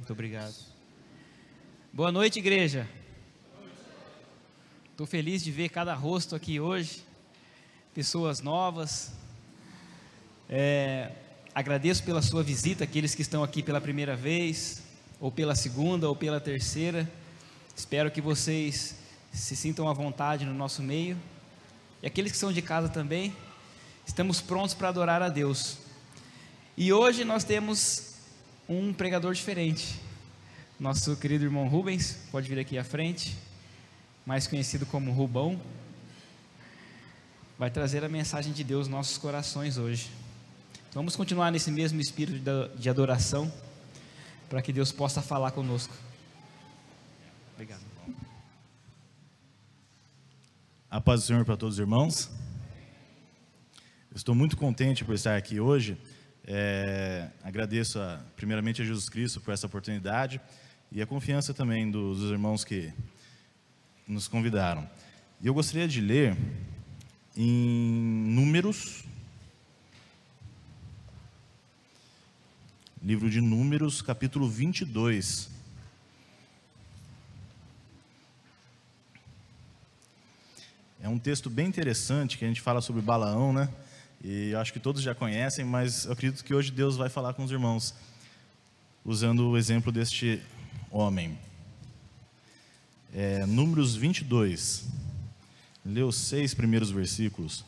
Muito obrigado. Boa noite, igreja. Estou feliz de ver cada rosto aqui hoje, pessoas novas. Agradeço pela sua visita, aqueles que estão aqui pela primeira vez, ou pela segunda, ou pela terceira. Espero que vocês se sintam à vontade no nosso meio. E aqueles que são de casa também, estamos prontos para adorar a Deus. E hoje nós temos um pregador diferente. Nosso querido irmão Rubens, pode vir aqui à frente, mais conhecido como Rubão, vai trazer a mensagem de Deus nos nossos corações hoje. Então, vamos continuar nesse mesmo espírito de adoração, para que Deus possa falar conosco. Obrigado. A paz do Senhor para todos os irmãos. Eu estou muito contente por estar aqui hoje. Agradeço primeiramente a Jesus Cristo por essa oportunidade e a confiança também dos irmãos que nos convidaram. E eu gostaria de ler em Números, livro de Números, capítulo 22. É um texto bem interessante que a gente fala sobre Balaão, né? E eu acho que todos já conhecem, mas eu acredito que hoje Deus vai falar com os irmãos, usando o exemplo deste homem. Números 22, lê os 6 primeiros versículos.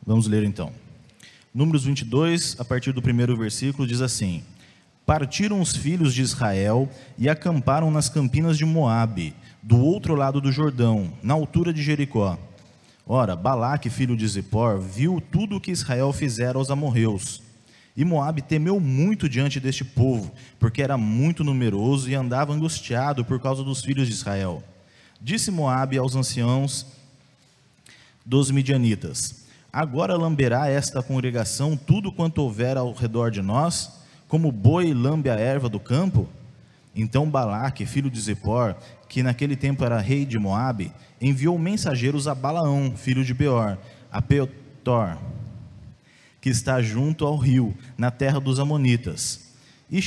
Vamos ler então. Números 22, a partir do primeiro versículo, diz assim: Partiram os filhos de Israel e acamparam nas campinas de Moabe, do outro lado do Jordão, na altura de Jericó. Ora, Balaque, filho de Zippor, viu tudo o que Israel fizera aos amorreus. E Moabe temeu muito diante deste povo, porque era muito numeroso e andava angustiado por causa dos filhos de Israel. Disse Moabe aos anciãos dos midianitas: Agora lamberá esta congregação tudo quanto houver ao redor de nós, como o boi lambe a erva do campo? Então Balaque, filho de Zippor, que naquele tempo era rei de Moabe, enviou mensageiros a Balaão, filho de Beor, a Petor, que está junto ao rio, na terra dos amonitas, e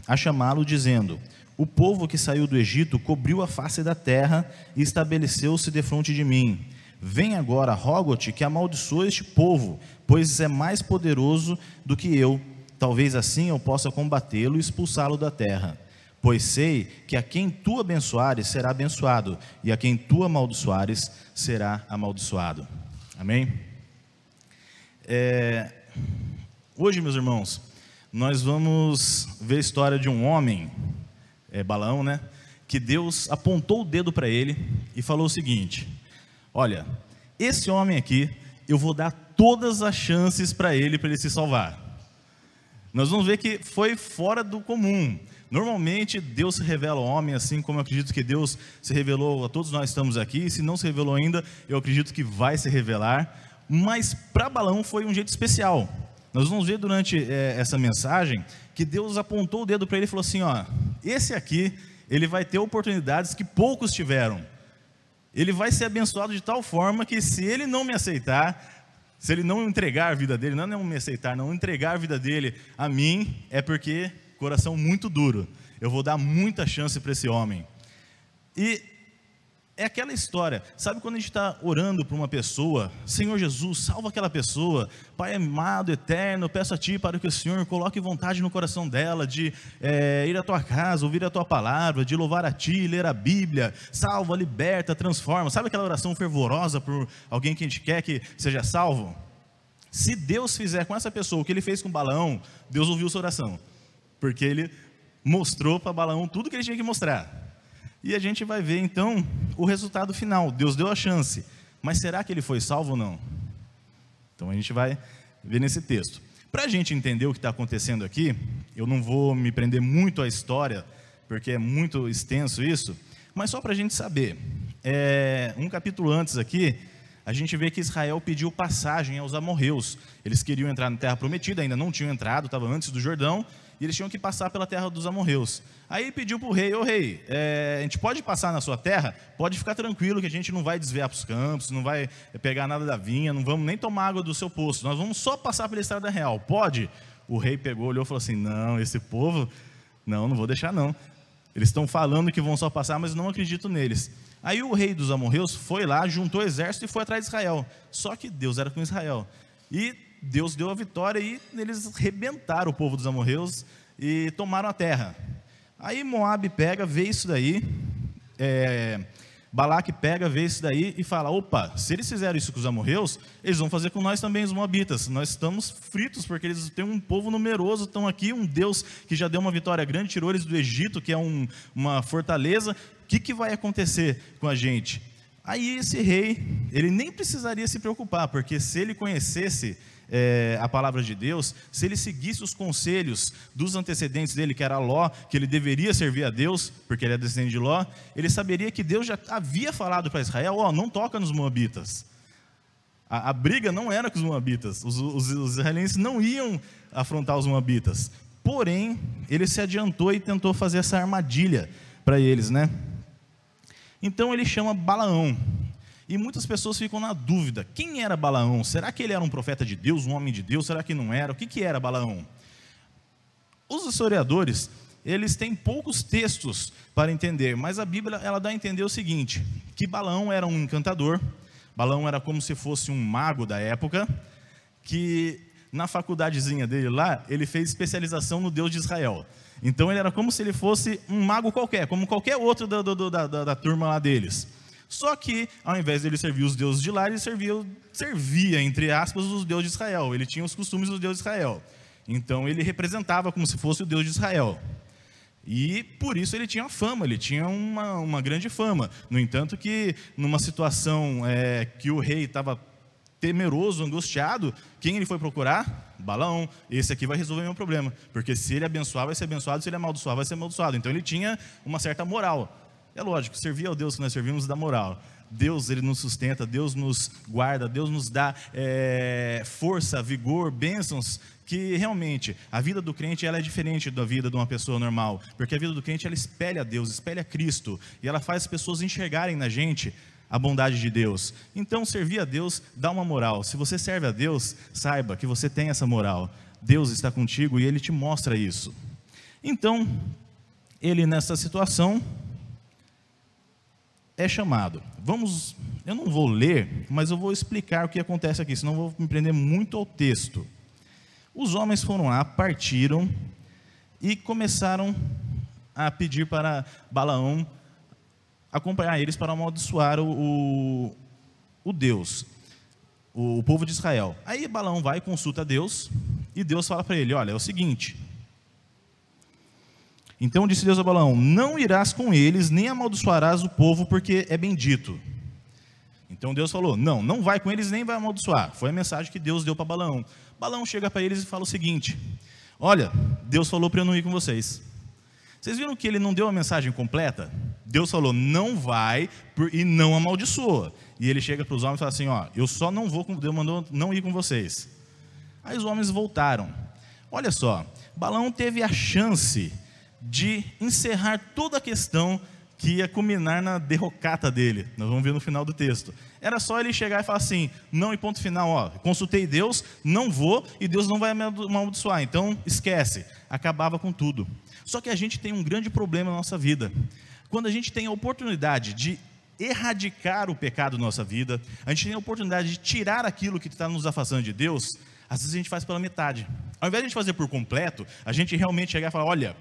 a chamá-lo, dizendo: O povo que saiu do Egito cobriu a face da terra e estabeleceu-se defronte de mim. Vem agora, rogo-te que amaldiçoe este povo, pois é mais poderoso do que eu. Talvez assim eu possa combatê-lo e expulsá-lo da terra. Pois sei que a quem tu abençoares será abençoado, e a quem tu amaldiçoares será amaldiçoado. Amém? Hoje, meus irmãos, nós vamos ver a história de um homem, Balaão, né? Que Deus apontou o dedo para ele e falou o seguinte: olha, esse homem aqui, eu vou dar todas as chances para ele se salvar. Nós vamos ver que foi fora do comum. Normalmente Deus se revela ao homem, assim como eu acredito que Deus se revelou a todos nós que estamos aqui. Se não se revelou ainda, eu acredito que vai se revelar. Mas para Balaão foi um jeito especial. Nós vamos ver durante essa mensagem que Deus apontou o dedo para ele e falou assim: ó, esse aqui, ele vai ter oportunidades que poucos tiveram. Ele vai ser abençoado de tal forma que se ele não me aceitar, se ele não entregar a vida dele, não me aceitar, não entregar a vida dele a mim, é porque coração muito duro. Eu vou dar muita chance para esse homem. E é aquela história, sabe quando a gente está orando por uma pessoa: Senhor Jesus, salva aquela pessoa. Pai amado, eterno, eu peço a Ti para que o Senhor coloque vontade no coração dela de ir à Tua casa, ouvir a Tua palavra, de louvar a Ti, ler a Bíblia. Salva, liberta, transforma. Sabe aquela oração fervorosa por alguém que a gente quer que seja salvo? Se Deus fizer com essa pessoa o que Ele fez com Balaão, Deus ouviu sua oração, porque Ele mostrou para Balaão tudo que ele tinha que mostrar. E a gente vai ver então o resultado final. Deus deu a chance, mas será que ele foi salvo ou não? Então a gente vai ver nesse texto. Para a gente entender o que está acontecendo aqui, eu não vou me prender muito à história, porque é muito extenso isso, mas só para a gente saber. Um capítulo antes aqui, a gente vê que Israel pediu passagem aos amorreus. Eles queriam entrar na terra prometida, ainda não tinham entrado, estava antes do Jordão, e eles tinham que passar pela terra dos amorreus. Aí pediu para o rei: ô rei, a gente pode passar na sua terra? Pode ficar tranquilo que a gente não vai desviar para os campos, não vai pegar nada da vinha, não vamos nem tomar água do seu poço, nós vamos só passar pela estrada real, pode? O rei pegou, olhou e falou assim: não, esse povo, não vou deixar não. Eles estão falando que vão só passar, mas não acredito neles. Aí o rei dos amorreus foi lá, juntou o exército e foi atrás de Israel. Só que Deus era com Israel. E Deus deu a vitória e eles rebentaram o povo dos amorreus e tomaram a terra. Aí Moabe pega, vê isso daí, Balaque pega, vê isso daí e fala: opa, se eles fizeram isso com os amorreus, eles vão fazer com nós também, os moabitas. Nós estamos fritos, porque eles têm um povo numeroso, estão aqui, um Deus que já deu uma vitória grande, tirou eles do Egito, que é uma fortaleza. O que vai acontecer com a gente? Aí esse rei, ele nem precisaria se preocupar, porque se ele conhecesse a palavra de Deus, se ele seguisse os conselhos dos antecedentes dele, que era Ló, que ele deveria servir a Deus, porque ele é descendente de Ló, ele saberia que Deus já havia falado para Israel: não toca nos moabitas. A briga não era com os moabitas, os israelenses não iam afrontar os moabitas. Porém, ele se adiantou e tentou fazer essa armadilha para eles, né? Então ele chama Balaão. E muitas pessoas ficam na dúvida: quem era Balaão? Será que ele era um profeta de Deus, um homem de Deus? Será que não era? O que era Balaão? Os historiadores, eles têm poucos textos para entender, mas a Bíblia, ela dá a entender o seguinte: que Balaão era um encantador. Balaão era como se fosse um mago da época, que na faculdadezinha dele lá, ele fez especialização no Deus de Israel. Então ele era como se ele fosse um mago qualquer, como qualquer outro da turma lá deles. Só que, ao invés de ele servir os deuses de lá, ele servia, entre aspas, os deuses de Israel. Ele tinha os costumes dos deuses de Israel. Então ele representava como se fosse o Deus de Israel. E por isso ele tinha fama, ele tinha uma grande fama. No entanto que, numa situação que o rei estava temeroso, angustiado, quem ele foi procurar? Balaão. Esse aqui vai resolver meu problema, porque se ele abençoar, vai ser abençoado; se ele amaldiçoar, vai ser amaldiçoado. Então ele tinha uma certa moral. É lógico, servir ao Deus que nós servimos dá moral. Deus, ele nos sustenta, Deus nos guarda, Deus nos dá força, vigor, bênçãos, que realmente a vida do crente, ela é diferente da vida de uma pessoa normal, porque a vida do crente, ela espelha Deus, espelha Cristo, e ela faz as pessoas enxergarem na gente a bondade de Deus. Então servir a Deus dá uma moral. Se você serve a Deus, saiba que você tem essa moral. Deus está contigo e Ele te mostra isso. Então, ele nessa situação é chamado. Eu não vou ler, mas eu vou explicar o que acontece aqui, senão eu vou me prender muito ao texto. Os homens foram lá, partiram e começaram a pedir para Balaão acompanhar eles para amaldiçoar o Deus, o povo de Israel. Aí Balaão vai e consulta Deus, e Deus fala para ele: olha, é o seguinte. Então disse Deus a Balaão: não irás com eles, nem amaldiçoarás o povo, porque é bendito. Então Deus falou: não vai com eles, nem vai amaldiçoar. Foi a mensagem que Deus deu para Balaão. Balaão chega para eles e fala o seguinte: olha, Deus falou para eu não ir com vocês. Vocês viram que ele não deu a mensagem completa? Deus falou: não vai e não amaldiçoa. E ele chega para os homens e fala assim: eu só não vou, Deus mandou não ir com vocês. Aí os homens voltaram. Olha só, Balaão teve a chance de encerrar toda a questão que ia culminar na derrocata dele. Nós vamos ver no final do texto. Era só ele chegar e falar assim: não, e ponto final, consultei Deus, não vou, e Deus não vai me amaldiçoar, então esquece. Acabava com tudo. Só que a gente tem um grande problema na nossa vida. Quando a gente tem a oportunidade de erradicar o pecado na nossa vida, a gente tem a oportunidade de tirar aquilo que está nos afastando de Deus, às vezes a gente faz pela metade. Ao invés de a gente fazer por completo, a gente realmente chegar e falar: olha,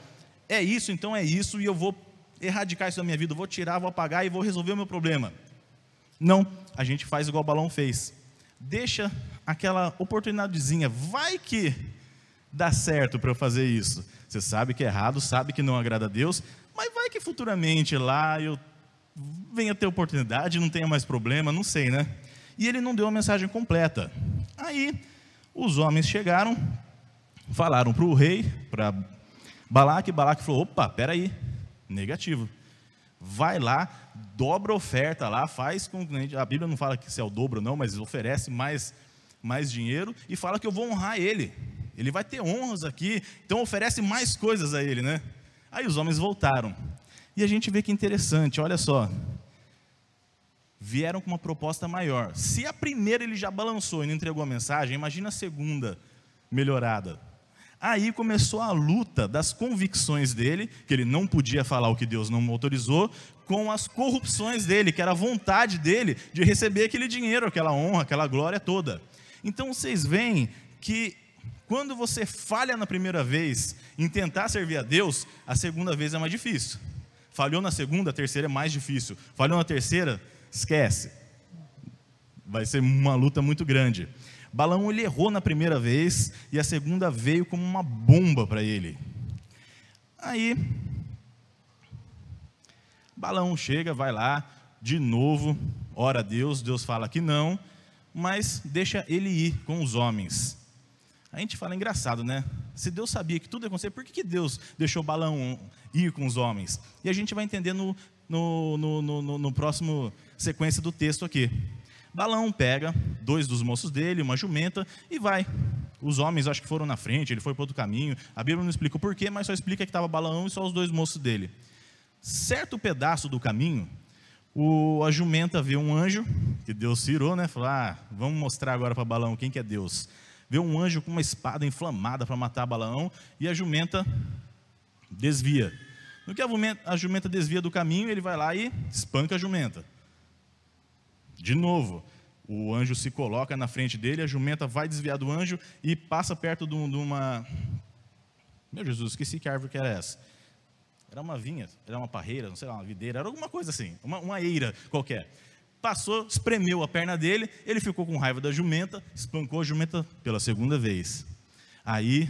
é isso, então é isso, e eu vou erradicar isso da minha vida, vou tirar, vou apagar e vou resolver o meu problema. Não, a gente faz igual o Balaão fez. Deixa aquela oportunidadezinha, vai que dá certo para eu fazer isso. Você sabe que é errado, sabe que não agrada a Deus, mas vai que futuramente lá eu venha ter oportunidade, não tenha mais problema, não sei, né? E ele não deu a mensagem completa. Aí os homens chegaram, falaram para o rei, para Balaque falou: opa, peraí, negativo. vai lá, dobra a oferta lá, faz com... A Bíblia não fala que se é o dobro não, mas oferece mais dinheiro e fala que eu vou honrar ele. Ele vai ter honras aqui, então oferece mais coisas a ele, né? Aí os homens voltaram. E a gente vê que interessante, olha só. Vieram com uma proposta maior. Se a primeira ele já balançou e não entregou a mensagem, imagina a segunda melhorada. Aí começou a luta das convicções dele, que ele não podia falar o que Deus não autorizou, com as corrupções dele, que era a vontade dele de receber aquele dinheiro, aquela honra, aquela glória toda. Então vocês veem que quando você falha na primeira vez em tentar servir a Deus, a segunda vez é mais difícil. Falhou na segunda, a terceira é mais difícil. Falhou na terceira, esquece. Vai ser uma luta muito grande. Balaão, ele errou na primeira vez e a segunda veio como uma bomba para ele. Aí, Balaão chega, vai lá, de novo, ora a Deus, Deus fala que não, mas deixa ele ir com os homens. A gente fala engraçado, né? Se Deus sabia que tudo ia acontecer, por que Deus deixou Balaão ir com os homens? E a gente vai entender no próximo sequência do texto aqui. Balaão pega 2 dos moços dele, uma jumenta, e vai. Os homens acho que foram na frente, ele foi para outro caminho. A Bíblia não explica o porquê, mas só explica que estava Balaão e só os 2 moços dele. Certo pedaço do caminho, a jumenta vê um anjo, que Deus tirou, né? Falou, vamos mostrar agora para Balaão quem que é Deus. Vê um anjo com uma espada inflamada para matar Balaão, e a jumenta desvia. No que a jumenta desvia do caminho, ele vai lá e espanca a jumenta. De novo, o anjo se coloca na frente dele, a jumenta vai desviar do anjo e passa perto de uma... Meu Jesus, esqueci que árvore que era essa. Era uma vinha, era uma parreira, não sei lá, uma videira, era alguma coisa assim, uma eira qualquer. Passou, espremeu a perna dele, ele ficou com raiva da jumenta, espancou a jumenta pela segunda vez. Aí,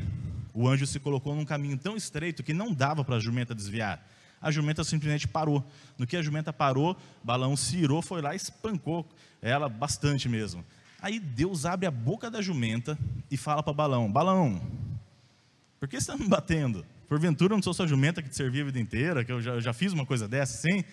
o anjo se colocou num caminho tão estreito que não dava para a jumenta desviar. A jumenta simplesmente parou. No que a jumenta parou, Balaão se irou, foi lá e espancou ela bastante mesmo. Aí Deus abre a boca da jumenta e fala para Balaão, Balaão, por que você está me batendo? Porventura eu não sou sua jumenta que te servia a vida inteira, que eu já fiz uma coisa dessa, sim?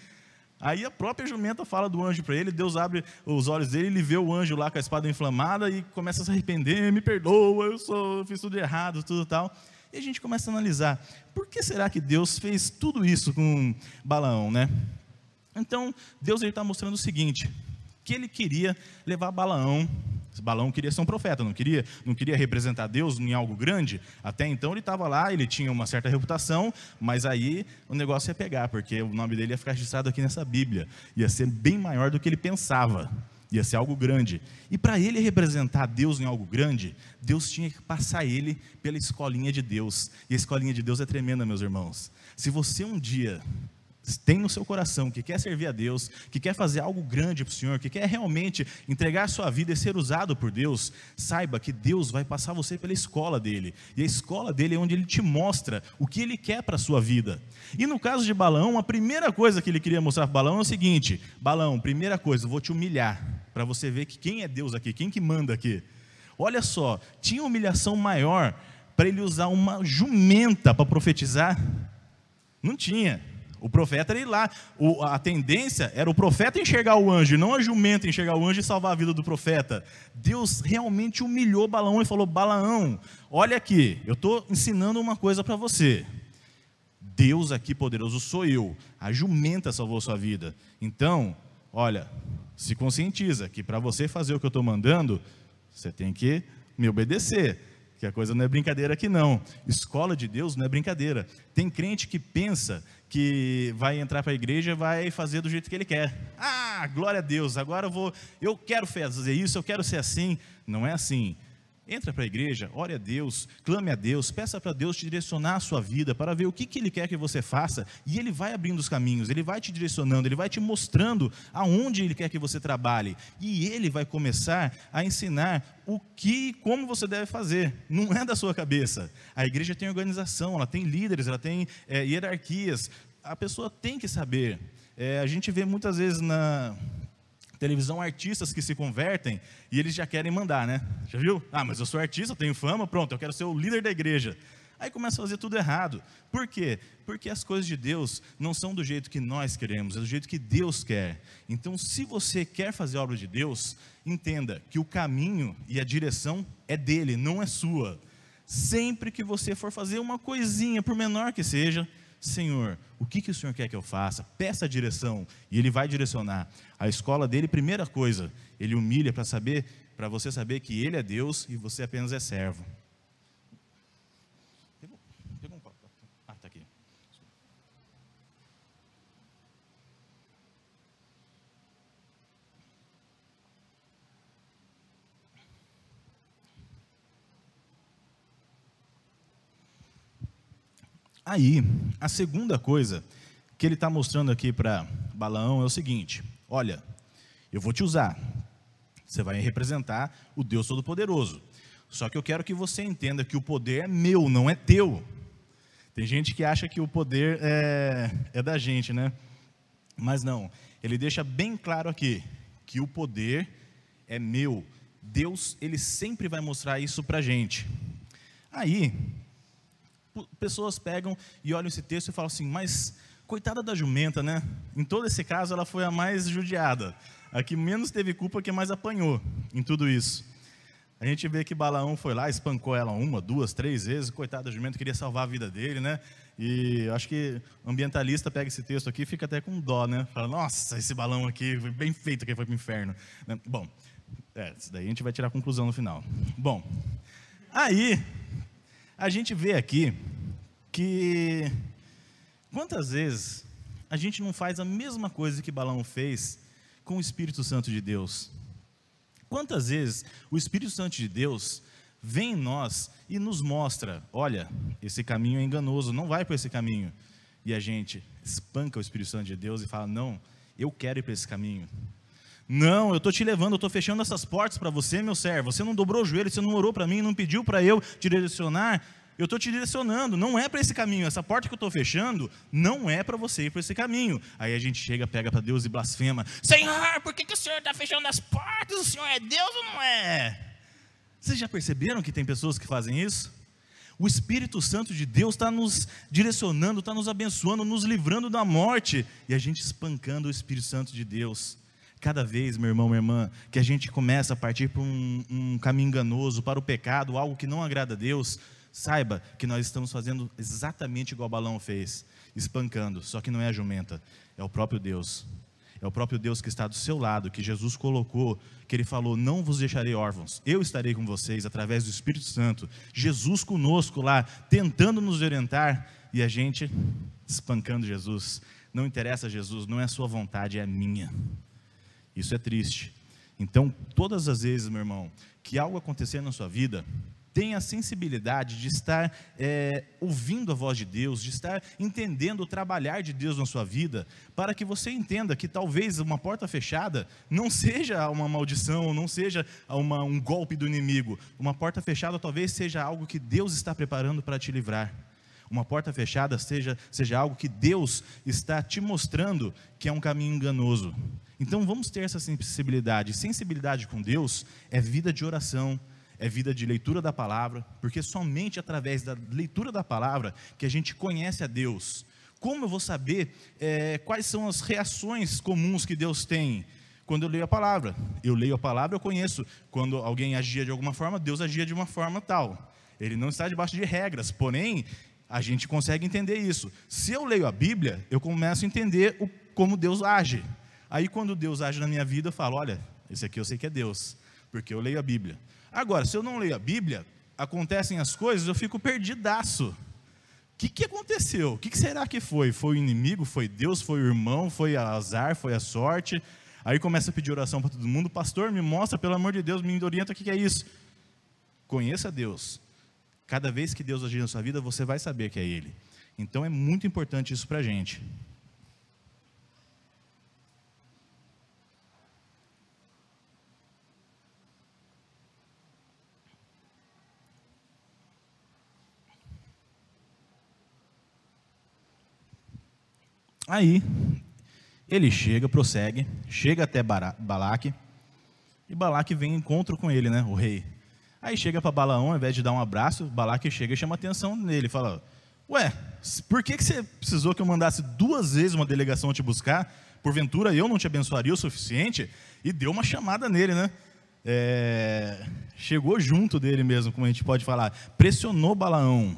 Aí a própria jumenta fala do anjo para ele, Deus abre os olhos dele, ele vê o anjo lá com a espada inflamada e começa a se arrepender, me perdoa, eu fiz tudo errado, tudo tal. E a gente começa a analisar, por que será que Deus fez tudo isso com Balaão, né? Então, Deus está mostrando o seguinte, que ele queria levar Balaão queria ser um profeta, não queria representar Deus em algo grande. Até então ele estava lá, ele tinha uma certa reputação, mas aí o negócio ia pegar, porque o nome dele ia ficar registrado aqui nessa Bíblia, ia ser bem maior do que ele pensava. Ia ser algo grande. E para ele representar Deus em algo grande, Deus tinha que passar ele pela escolinha de Deus. E a escolinha de Deus é tremenda, meus irmãos. Se você um dia tem no seu coração que quer servir a Deus, que quer fazer algo grande para o Senhor, que quer realmente entregar a sua vida e ser usado por Deus, saiba que Deus vai passar você pela escola dele. E a escola dele é onde ele te mostra o que ele quer para a sua vida. E no caso de Balaão, a primeira coisa que ele queria mostrar para Balaão é o seguinte, Balaão, primeira coisa, eu vou te humilhar, para você ver que quem é Deus aqui, quem que manda aqui. Olha só, tinha humilhação maior para ele usar uma jumenta para profetizar? Não tinha. O profeta era ir lá, a tendência era o profeta enxergar o anjo, não a jumenta enxergar o anjo e salvar a vida do profeta. Deus realmente humilhou Balaão e falou, Balaão, olha aqui, eu estou ensinando uma coisa para você. Deus aqui poderoso sou eu, a jumenta salvou sua vida. Então, olha, se conscientiza que para você fazer o que eu estou mandando, você tem que me obedecer. Que a coisa não é brincadeira aqui não. Escola de Deus não é brincadeira. Tem crente que pensa que vai entrar para a igreja e vai fazer do jeito que ele quer. Glória a Deus, agora eu quero fazer isso, eu quero ser assim. Não é assim. Entra para a igreja, ore a Deus, clame a Deus, peça para Deus te direcionar a sua vida, para ver o que Ele quer que você faça, e Ele vai abrindo os caminhos, Ele vai te direcionando, Ele vai te mostrando aonde Ele quer que você trabalhe, e Ele vai começar a ensinar como você deve fazer, não é da sua cabeça. A igreja tem organização, ela tem líderes, ela tem hierarquias, a pessoa tem que saber. A gente vê muitas vezes na televisão artistas que se convertem e eles já querem mandar, né? Já viu? Mas eu sou artista, eu tenho fama, pronto, eu quero ser o líder da igreja. Aí começa a fazer tudo errado. Por quê? Porque as coisas de Deus não são do jeito que nós queremos, é do jeito que Deus quer. Então, se você quer fazer a obra de Deus, entenda que o caminho e a direção é dele, não é sua. Sempre que você for fazer uma coisinha, por menor que seja, Senhor, o que o Senhor quer que eu faça? Peça a direção, e Ele vai direcionar. A escola dele, primeira coisa, Ele humilha para você saber que Ele é Deus e você apenas é servo. Pegou um copo? Ah, está aqui. Aí, a segunda coisa que ele está mostrando aqui para Balaão é o seguinte: olha, eu vou te usar, você vai representar o Deus Todo-Poderoso, só que eu quero que você entenda que o poder é meu, não é teu. Tem gente que acha que o poder é da gente, né? Mas não, ele deixa bem claro aqui, que o poder é meu. Deus, Ele sempre vai mostrar isso para a gente. Aí, pessoas pegam e olham esse texto e falam assim, mas coitada da jumenta, né? Em todo esse caso, ela foi a mais judiada, a que menos teve culpa, que mais apanhou em tudo isso. A gente vê que Balaão foi lá, espancou ela 1, 2, 3 vezes, coitada da jumenta, queria salvar a vida dele, né? E eu acho que o ambientalista pega esse texto aqui e fica até com dó, né? Fala, nossa, esse Balaão aqui foi bem feito, que foi para o inferno. Bom, isso daí a gente vai tirar a conclusão no final. Bom, aí a gente vê aqui que quantas vezes a gente não faz a mesma coisa que Balaão fez com o Espírito Santo de Deus? Quantas vezes o Espírito Santo de Deus vem em nós e nos mostra, olha, esse caminho é enganoso, não vai por esse caminho. E a gente espanca o Espírito Santo de Deus e fala, não, eu quero ir para esse caminho. Não, eu estou te levando, eu estou fechando essas portas para você, meu servo. Você não dobrou o joelho, você não orou para mim, não pediu para eu te direcionar. Eu estou te direcionando, não é para esse caminho. Essa porta que eu estou fechando não é para você ir para esse caminho. Aí a gente chega, pega para Deus e blasfema. Senhor, por que o Senhor está fechando as portas? O Senhor é Deus ou não é? Vocês já perceberam que tem pessoas que fazem isso? O Espírito Santo de Deus está nos direcionando, está nos abençoando, nos livrando da morte. E a gente espancando o Espírito Santo de Deus. Cada vez, meu irmão, minha irmã, que a gente começa a partir para um caminho enganoso, para o pecado, algo que não agrada a Deus, saiba que nós estamos fazendo exatamente igual Balaão fez, espancando, só que não é a jumenta, é o próprio Deus. É o próprio Deus que está do seu lado, que Jesus colocou, que Ele falou, não vos deixarei órfãos, eu estarei com vocês através do Espírito Santo. Jesus conosco lá, tentando nos orientar, e a gente espancando Jesus. Não interessa Jesus, não é a sua vontade, é a minha. Isso é triste. Então, todas as vezes, meu irmão, que algo acontecer na sua vida, tenha a sensibilidade de estar ouvindo a voz de Deus, de estar entendendo o trabalhar de Deus na sua vida, para que você entenda que talvez uma porta fechada não seja uma maldição, não seja um golpe do inimigo. Uma porta fechada talvez seja algo que Deus está preparando para te livrar. Uma porta fechada seja algo que Deus está te mostrando que é um caminho enganoso. Então vamos ter essa sensibilidade. Sensibilidade com Deus é vida de oração, é vida de leitura da palavra, porque somente através da leitura da palavra que a gente conhece a Deus. Como eu vou saber quais são as reações comuns que Deus tem? Quando eu leio a palavra. Eu leio a palavra, eu conheço. Quando alguém agia de alguma forma, Deus agia de uma forma tal. Ele não está debaixo de regras, porém, a gente consegue entender isso. Se eu leio a Bíblia, eu começo a entender como Deus age. Aí quando Deus age na minha vida, eu falo, olha, esse aqui eu sei que é Deus, porque eu leio a Bíblia. Agora, se eu não leio a Bíblia, acontecem as coisas, eu fico perdidaço. O que aconteceu? O que será que foi? Foi o inimigo? Foi Deus? Foi o irmão? Foi o azar? Foi a sorte? Aí começa a pedir oração para todo mundo. Pastor, me mostra, pelo amor de Deus, me orienta o que é isso. Conheça Deus. Cada vez que Deus agir na sua vida, você vai saber que é Ele. Então é muito importante isso para a gente. Aí, ele prossegue, chega até Balaque, e Balaque vem em encontro com ele, né, o rei. Aí chega para Balaão, ao invés de dar um abraço, Balaque chega e chama a atenção nele, fala: ué, por que você precisou que eu mandasse 2 vezes uma delegação te buscar? Porventura eu não te abençoaria o suficiente? E deu uma chamada nele, né? Chegou junto dele mesmo, como a gente pode falar, pressionou Balaão.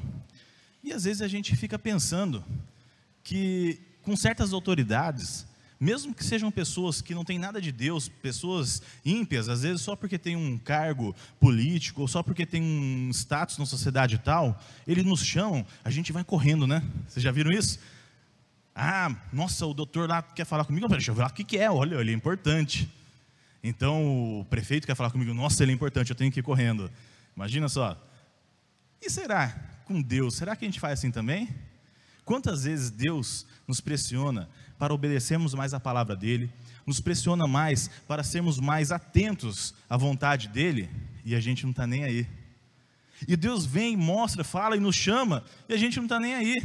E às vezes a gente fica pensando que com certas autoridades, mesmo que sejam pessoas que não têm nada de Deus, pessoas ímpias, às vezes só porque tem um cargo político, ou só porque tem um status na sociedade e tal, eles nos chamam, a gente vai correndo, né? Vocês já viram isso? Ah, nossa, o doutor lá quer falar comigo, deixa eu ver lá o que é, olha, ele é importante. Então o prefeito quer falar comigo, nossa, ele é importante, eu tenho que ir correndo. Imagina só. E será, com Deus, será que a gente faz assim também? Quantas vezes Deus nos pressiona para obedecermos mais a palavra dEle, nos pressiona mais para sermos mais atentos à vontade dEle, e a gente não está nem aí. E Deus vem, mostra, fala e nos chama, e a gente não está nem aí.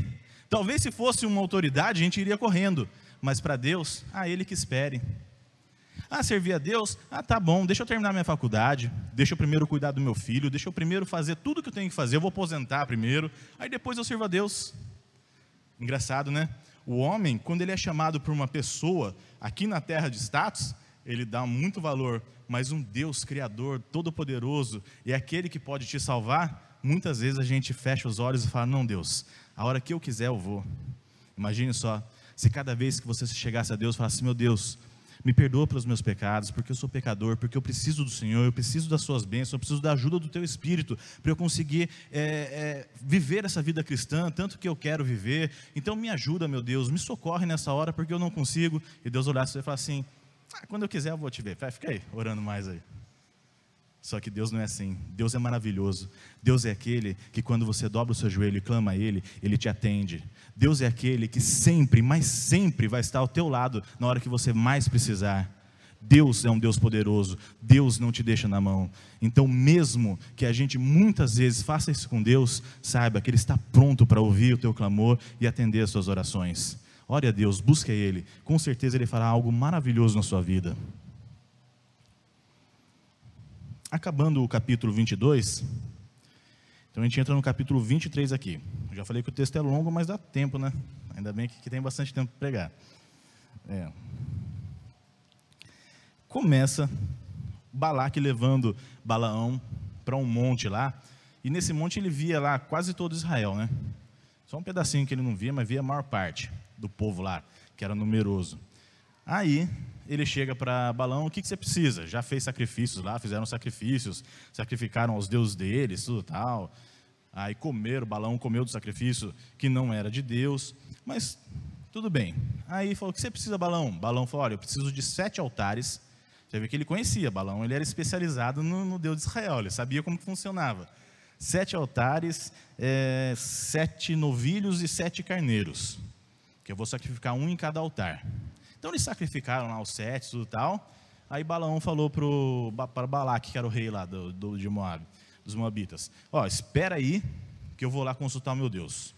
Talvez se fosse uma autoridade, a gente iria correndo, mas para Deus, Ele que espere. Servir a Deus? Tá bom, deixa eu terminar minha faculdade, deixa eu primeiro cuidar do meu filho, deixa eu primeiro fazer tudo que eu tenho que fazer, eu vou aposentar primeiro, aí depois eu sirvo a Deus. Engraçado, né? O homem, quando ele é chamado por uma pessoa, aqui na terra de status, ele dá muito valor, mas um Deus criador, todo-poderoso, e aquele que pode te salvar, muitas vezes a gente fecha os olhos e fala, não, Deus, a hora que eu quiser eu vou. Imagine só, se cada vez que você chegasse a Deus e falasse, meu Deus, me perdoa pelos meus pecados, porque eu sou pecador, porque eu preciso do Senhor, eu preciso das suas bênçãos, eu preciso da ajuda do teu Espírito, para eu conseguir viver essa vida cristã, tanto que eu quero viver, então me ajuda, meu Deus, me socorre nessa hora, porque eu não consigo, e Deus olhar para você e falar assim, quando eu quiser eu vou te ver, fica aí, orando mais aí. Só que Deus não é assim, Deus é maravilhoso, Deus é aquele que quando você dobra o seu joelho e clama a Ele, Ele te atende. Deus é aquele que sempre, mas sempre vai estar ao teu lado na hora que você mais precisar. Deus é um Deus poderoso, Deus não te deixa na mão. Então mesmo que a gente muitas vezes faça isso com Deus, saiba que Ele está pronto para ouvir o teu clamor e atender as suas orações. Ore a Deus, busque a Ele, com certeza Ele fará algo maravilhoso na sua vida. Acabando o capítulo 22, então a gente entra no capítulo 23 aqui. Eu já falei que o texto é longo, mas dá tempo, né? Ainda bem que tem bastante tempo para pregar. Começa Balaque levando Balaão para um monte lá, e nesse monte ele via lá quase todo Israel, né? Só um pedacinho que ele não via, mas via a maior parte do povo lá, que era numeroso. Aí ele chega para Balaão, o que você precisa? Já fez sacrifícios lá, fizeram sacrifícios, sacrificaram aos deuses deles, tudo tal. Aí Balaão comeu do sacrifício que não era de Deus, mas tudo bem. Aí falou, o que você precisa, Balaão? Balaão falou, olha, eu preciso de 7 altares. Você vê que ele conhecia, Balaão, ele era especializado no Deus de Israel, ele sabia como funcionava. 7 altares, 7 novilhos e 7 carneiros, que eu vou sacrificar um em cada altar. Então eles sacrificaram lá os 7, tudo tal. Aí Balaão falou para Balaque, que era o rei lá de Moab, dos Moabitas, espera aí que eu vou lá consultar o meu Deus.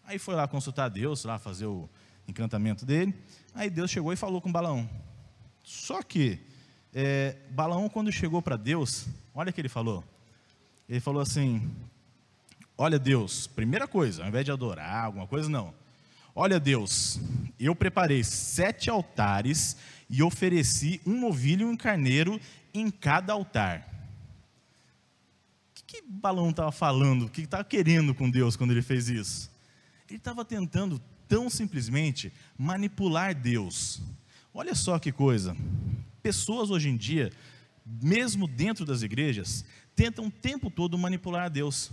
Aí foi lá consultar Deus, lá fazer o encantamento dele. Aí Deus chegou e falou com Balaão. Só que Balaão, quando chegou para Deus, olha o que ele falou. Ele falou assim, olha Deus, primeira coisa, ao invés de adorar alguma coisa, não. Olha Deus, eu preparei 7 altares e ofereci um novilho e um carneiro em cada altar. O que Balaão estava falando? O que estava querendo com Deus quando ele fez isso? Ele estava tentando tão simplesmente manipular Deus. Olha só que coisa. Pessoas hoje em dia, mesmo dentro das igrejas, tentam o tempo todo manipular Deus.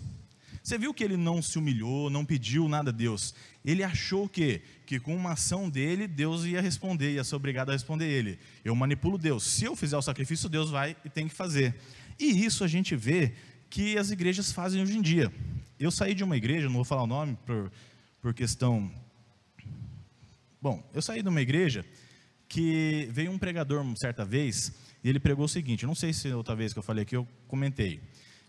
Você viu que ele não se humilhou, não pediu nada a Deus. Ele achou que com uma ação dele, Deus ia responder, ia ser obrigado a responder ele. Eu manipulo Deus. Se eu fizer o sacrifício, Deus vai e tem que fazer. E isso a gente vê que as igrejas fazem hoje em dia. Eu saí de uma igreja, não vou falar o nome por questão... Bom, eu saí de uma igreja que veio um pregador certa vez, e ele pregou o seguinte, não sei se outra vez que eu falei aqui, eu comentei,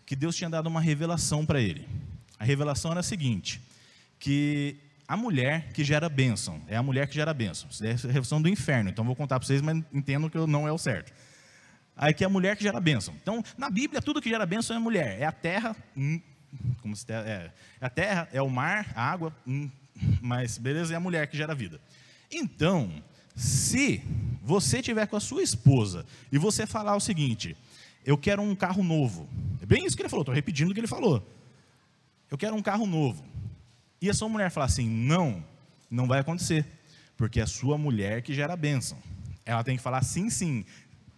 que Deus tinha dado uma revelação para ele. A revelação era a seguinte, que a mulher que gera bênção, é a mulher que gera bênção. Isso é a revelação do inferno, então vou contar para vocês, mas entendam que não é o certo. Aí que é a mulher que gera bênção. Então, na Bíblia, tudo que gera bênção é mulher. É a terra, é a terra, é o mar, a água, mas beleza, é a mulher que gera vida. Então, se você tiver com a sua esposa e você falar o seguinte: eu quero um carro novo. É bem isso que ele falou, estou repetindo o que ele falou. Eu quero um carro novo. E a sua mulher falar assim: não vai acontecer, porque é a sua mulher que gera a bênção. Ela tem que falar sim, sim.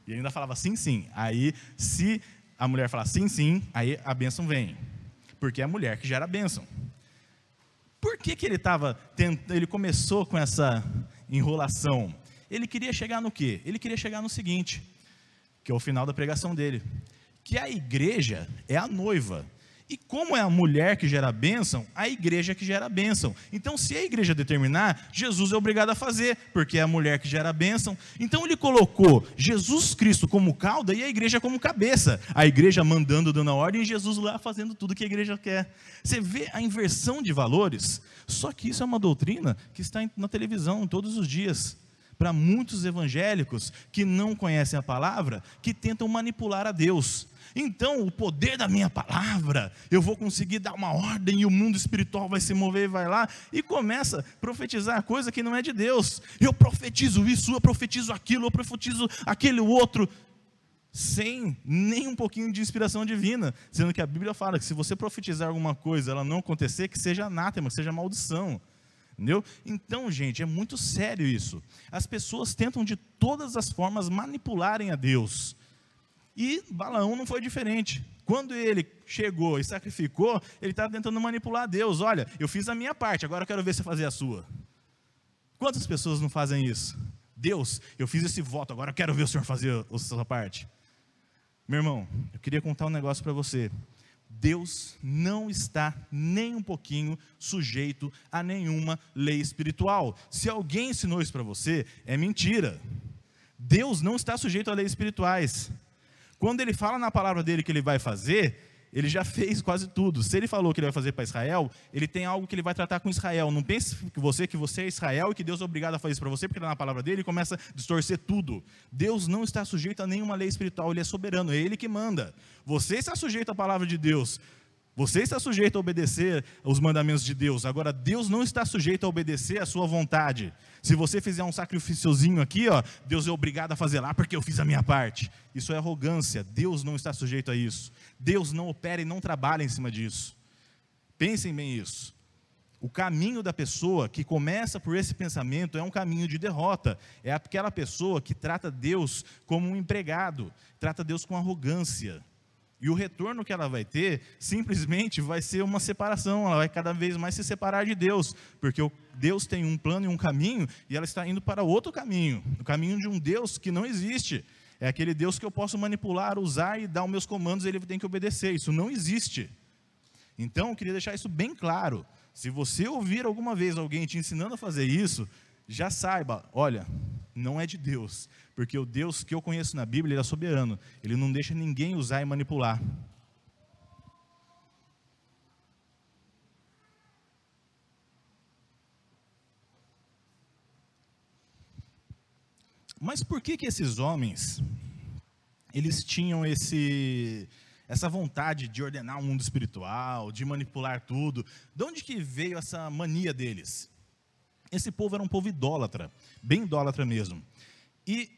E ele ainda falava sim, sim. Aí, se a mulher falar sim, sim, aí a bênção vem. Porque é a mulher que gera a bênção. Por que ele começou com essa enrolação? Ele queria chegar no quê? Ele queria chegar no seguinte, que é o final da pregação dele, que a igreja é a noiva. E como é a mulher que gera a bênção, a igreja que gera a bênção. Então, se a igreja determinar, Jesus é obrigado a fazer, porque é a mulher que gera a bênção. Então, ele colocou Jesus Cristo como cauda e a igreja como cabeça. A igreja mandando, dando a ordem, e Jesus lá fazendo tudo que a igreja quer. Você vê a inversão de valores? Só que isso é uma doutrina que está na televisão todos os dias. Para muitos evangélicos que não conhecem a palavra, que tentam manipular a Deus. Então, o poder da minha palavra, eu vou conseguir dar uma ordem e o mundo espiritual vai se mover e vai lá, e começa a profetizar coisa que não é de Deus. Eu profetizo isso, eu profetizo aquilo, eu profetizo aquele outro, sem nem um pouquinho de inspiração divina, sendo que a Bíblia fala que se você profetizar alguma coisa, ela não acontecer, que seja anátema, que seja maldição. Entendeu? Então, gente, é muito sério isso. As pessoas tentam de todas as formas manipularem a Deus. E Balaão não foi diferente. Quando ele chegou e sacrificou, ele estava tentando manipular a Deus. Olha, eu fiz a minha parte, agora eu quero ver você fazer a sua. Quantas pessoas não fazem isso? Deus, eu fiz esse voto, agora eu quero ver o Senhor fazer a sua parte. Meu irmão, eu queria contar um negócio para você. Deus não está nem um pouquinho sujeito a nenhuma lei espiritual. Se alguém ensinou isso para você, é mentira. Deus não está sujeito a leis espirituais. Quando ele fala na palavra dele que ele vai fazer, ele já fez quase tudo. Se ele falou que ele vai fazer para Israel, ele tem algo que ele vai tratar com Israel. Não pense que você é Israel e que Deus é obrigado a fazer isso para você, porque está na palavra dele e começa a distorcer tudo. Deus não está sujeito a nenhuma lei espiritual, ele é soberano, é ele que manda. Você está sujeito à palavra de Deus, você está sujeito a obedecer os mandamentos de Deus. Agora, Deus não está sujeito a obedecer a sua vontade. Se você fizer um sacrifíciozinho aqui, Deus é obrigado a fazer lá porque eu fiz a minha parte. Isso é arrogância. Deus não está sujeito a isso. Deus não opera e não trabalha em cima disso. Pensem bem isso. O caminho da pessoa que começa por esse pensamento é um caminho de derrota. É aquela pessoa que trata Deus como um empregado, trata Deus com arrogância. E o retorno que ela vai ter, simplesmente vai ser uma separação, ela vai cada vez mais se separar de Deus, porque Deus tem um plano e um caminho, e ela está indo para outro caminho, o caminho de um Deus que não existe. É aquele Deus que eu posso manipular, usar e dar os meus comandos, e ele tem que obedecer. Isso não existe. Então, eu queria deixar isso bem claro. Se você ouvir alguma vez alguém te ensinando a fazer isso, já saiba, olha, não é de Deus, porque o Deus que eu conheço na Bíblia, ele é soberano, ele não deixa ninguém usar e manipular. Mas por que esses homens, eles tinham essa vontade de ordenar o mundo espiritual, de manipular tudo? De onde que veio essa mania deles? Esse povo era um povo idólatra, bem idólatra mesmo. E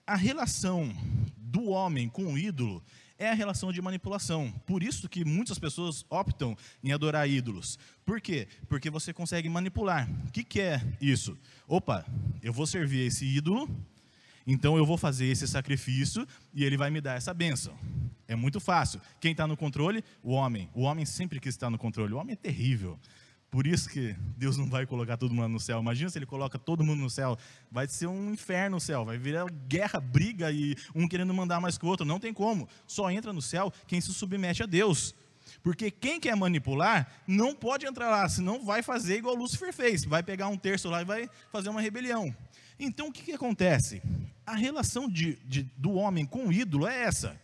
a relação do homem com o ídolo é a relação de manipulação. Por isso que muitas pessoas optam em adorar ídolos. Por quê? Porque você consegue manipular. O que é isso? Opa, eu vou servir esse ídolo, então eu vou fazer esse sacrifício e ele vai me dar essa bênção. É muito fácil. Quem está no controle? O homem. O homem sempre quis estar no controle. O homem é terrível. Por isso que Deus não vai colocar todo mundo no céu. Imagina se ele coloca todo mundo no céu. Vai ser um inferno o céu. Vai virar guerra, briga e um querendo mandar mais que o outro. Não tem como. Só entra no céu quem se submete a Deus. Porque quem quer manipular não pode entrar lá, senão vai fazer igual Lúcifer fez. Vai pegar um terço lá e vai fazer uma rebelião. Então o que acontece? A relação do homem com o ídolo é essa.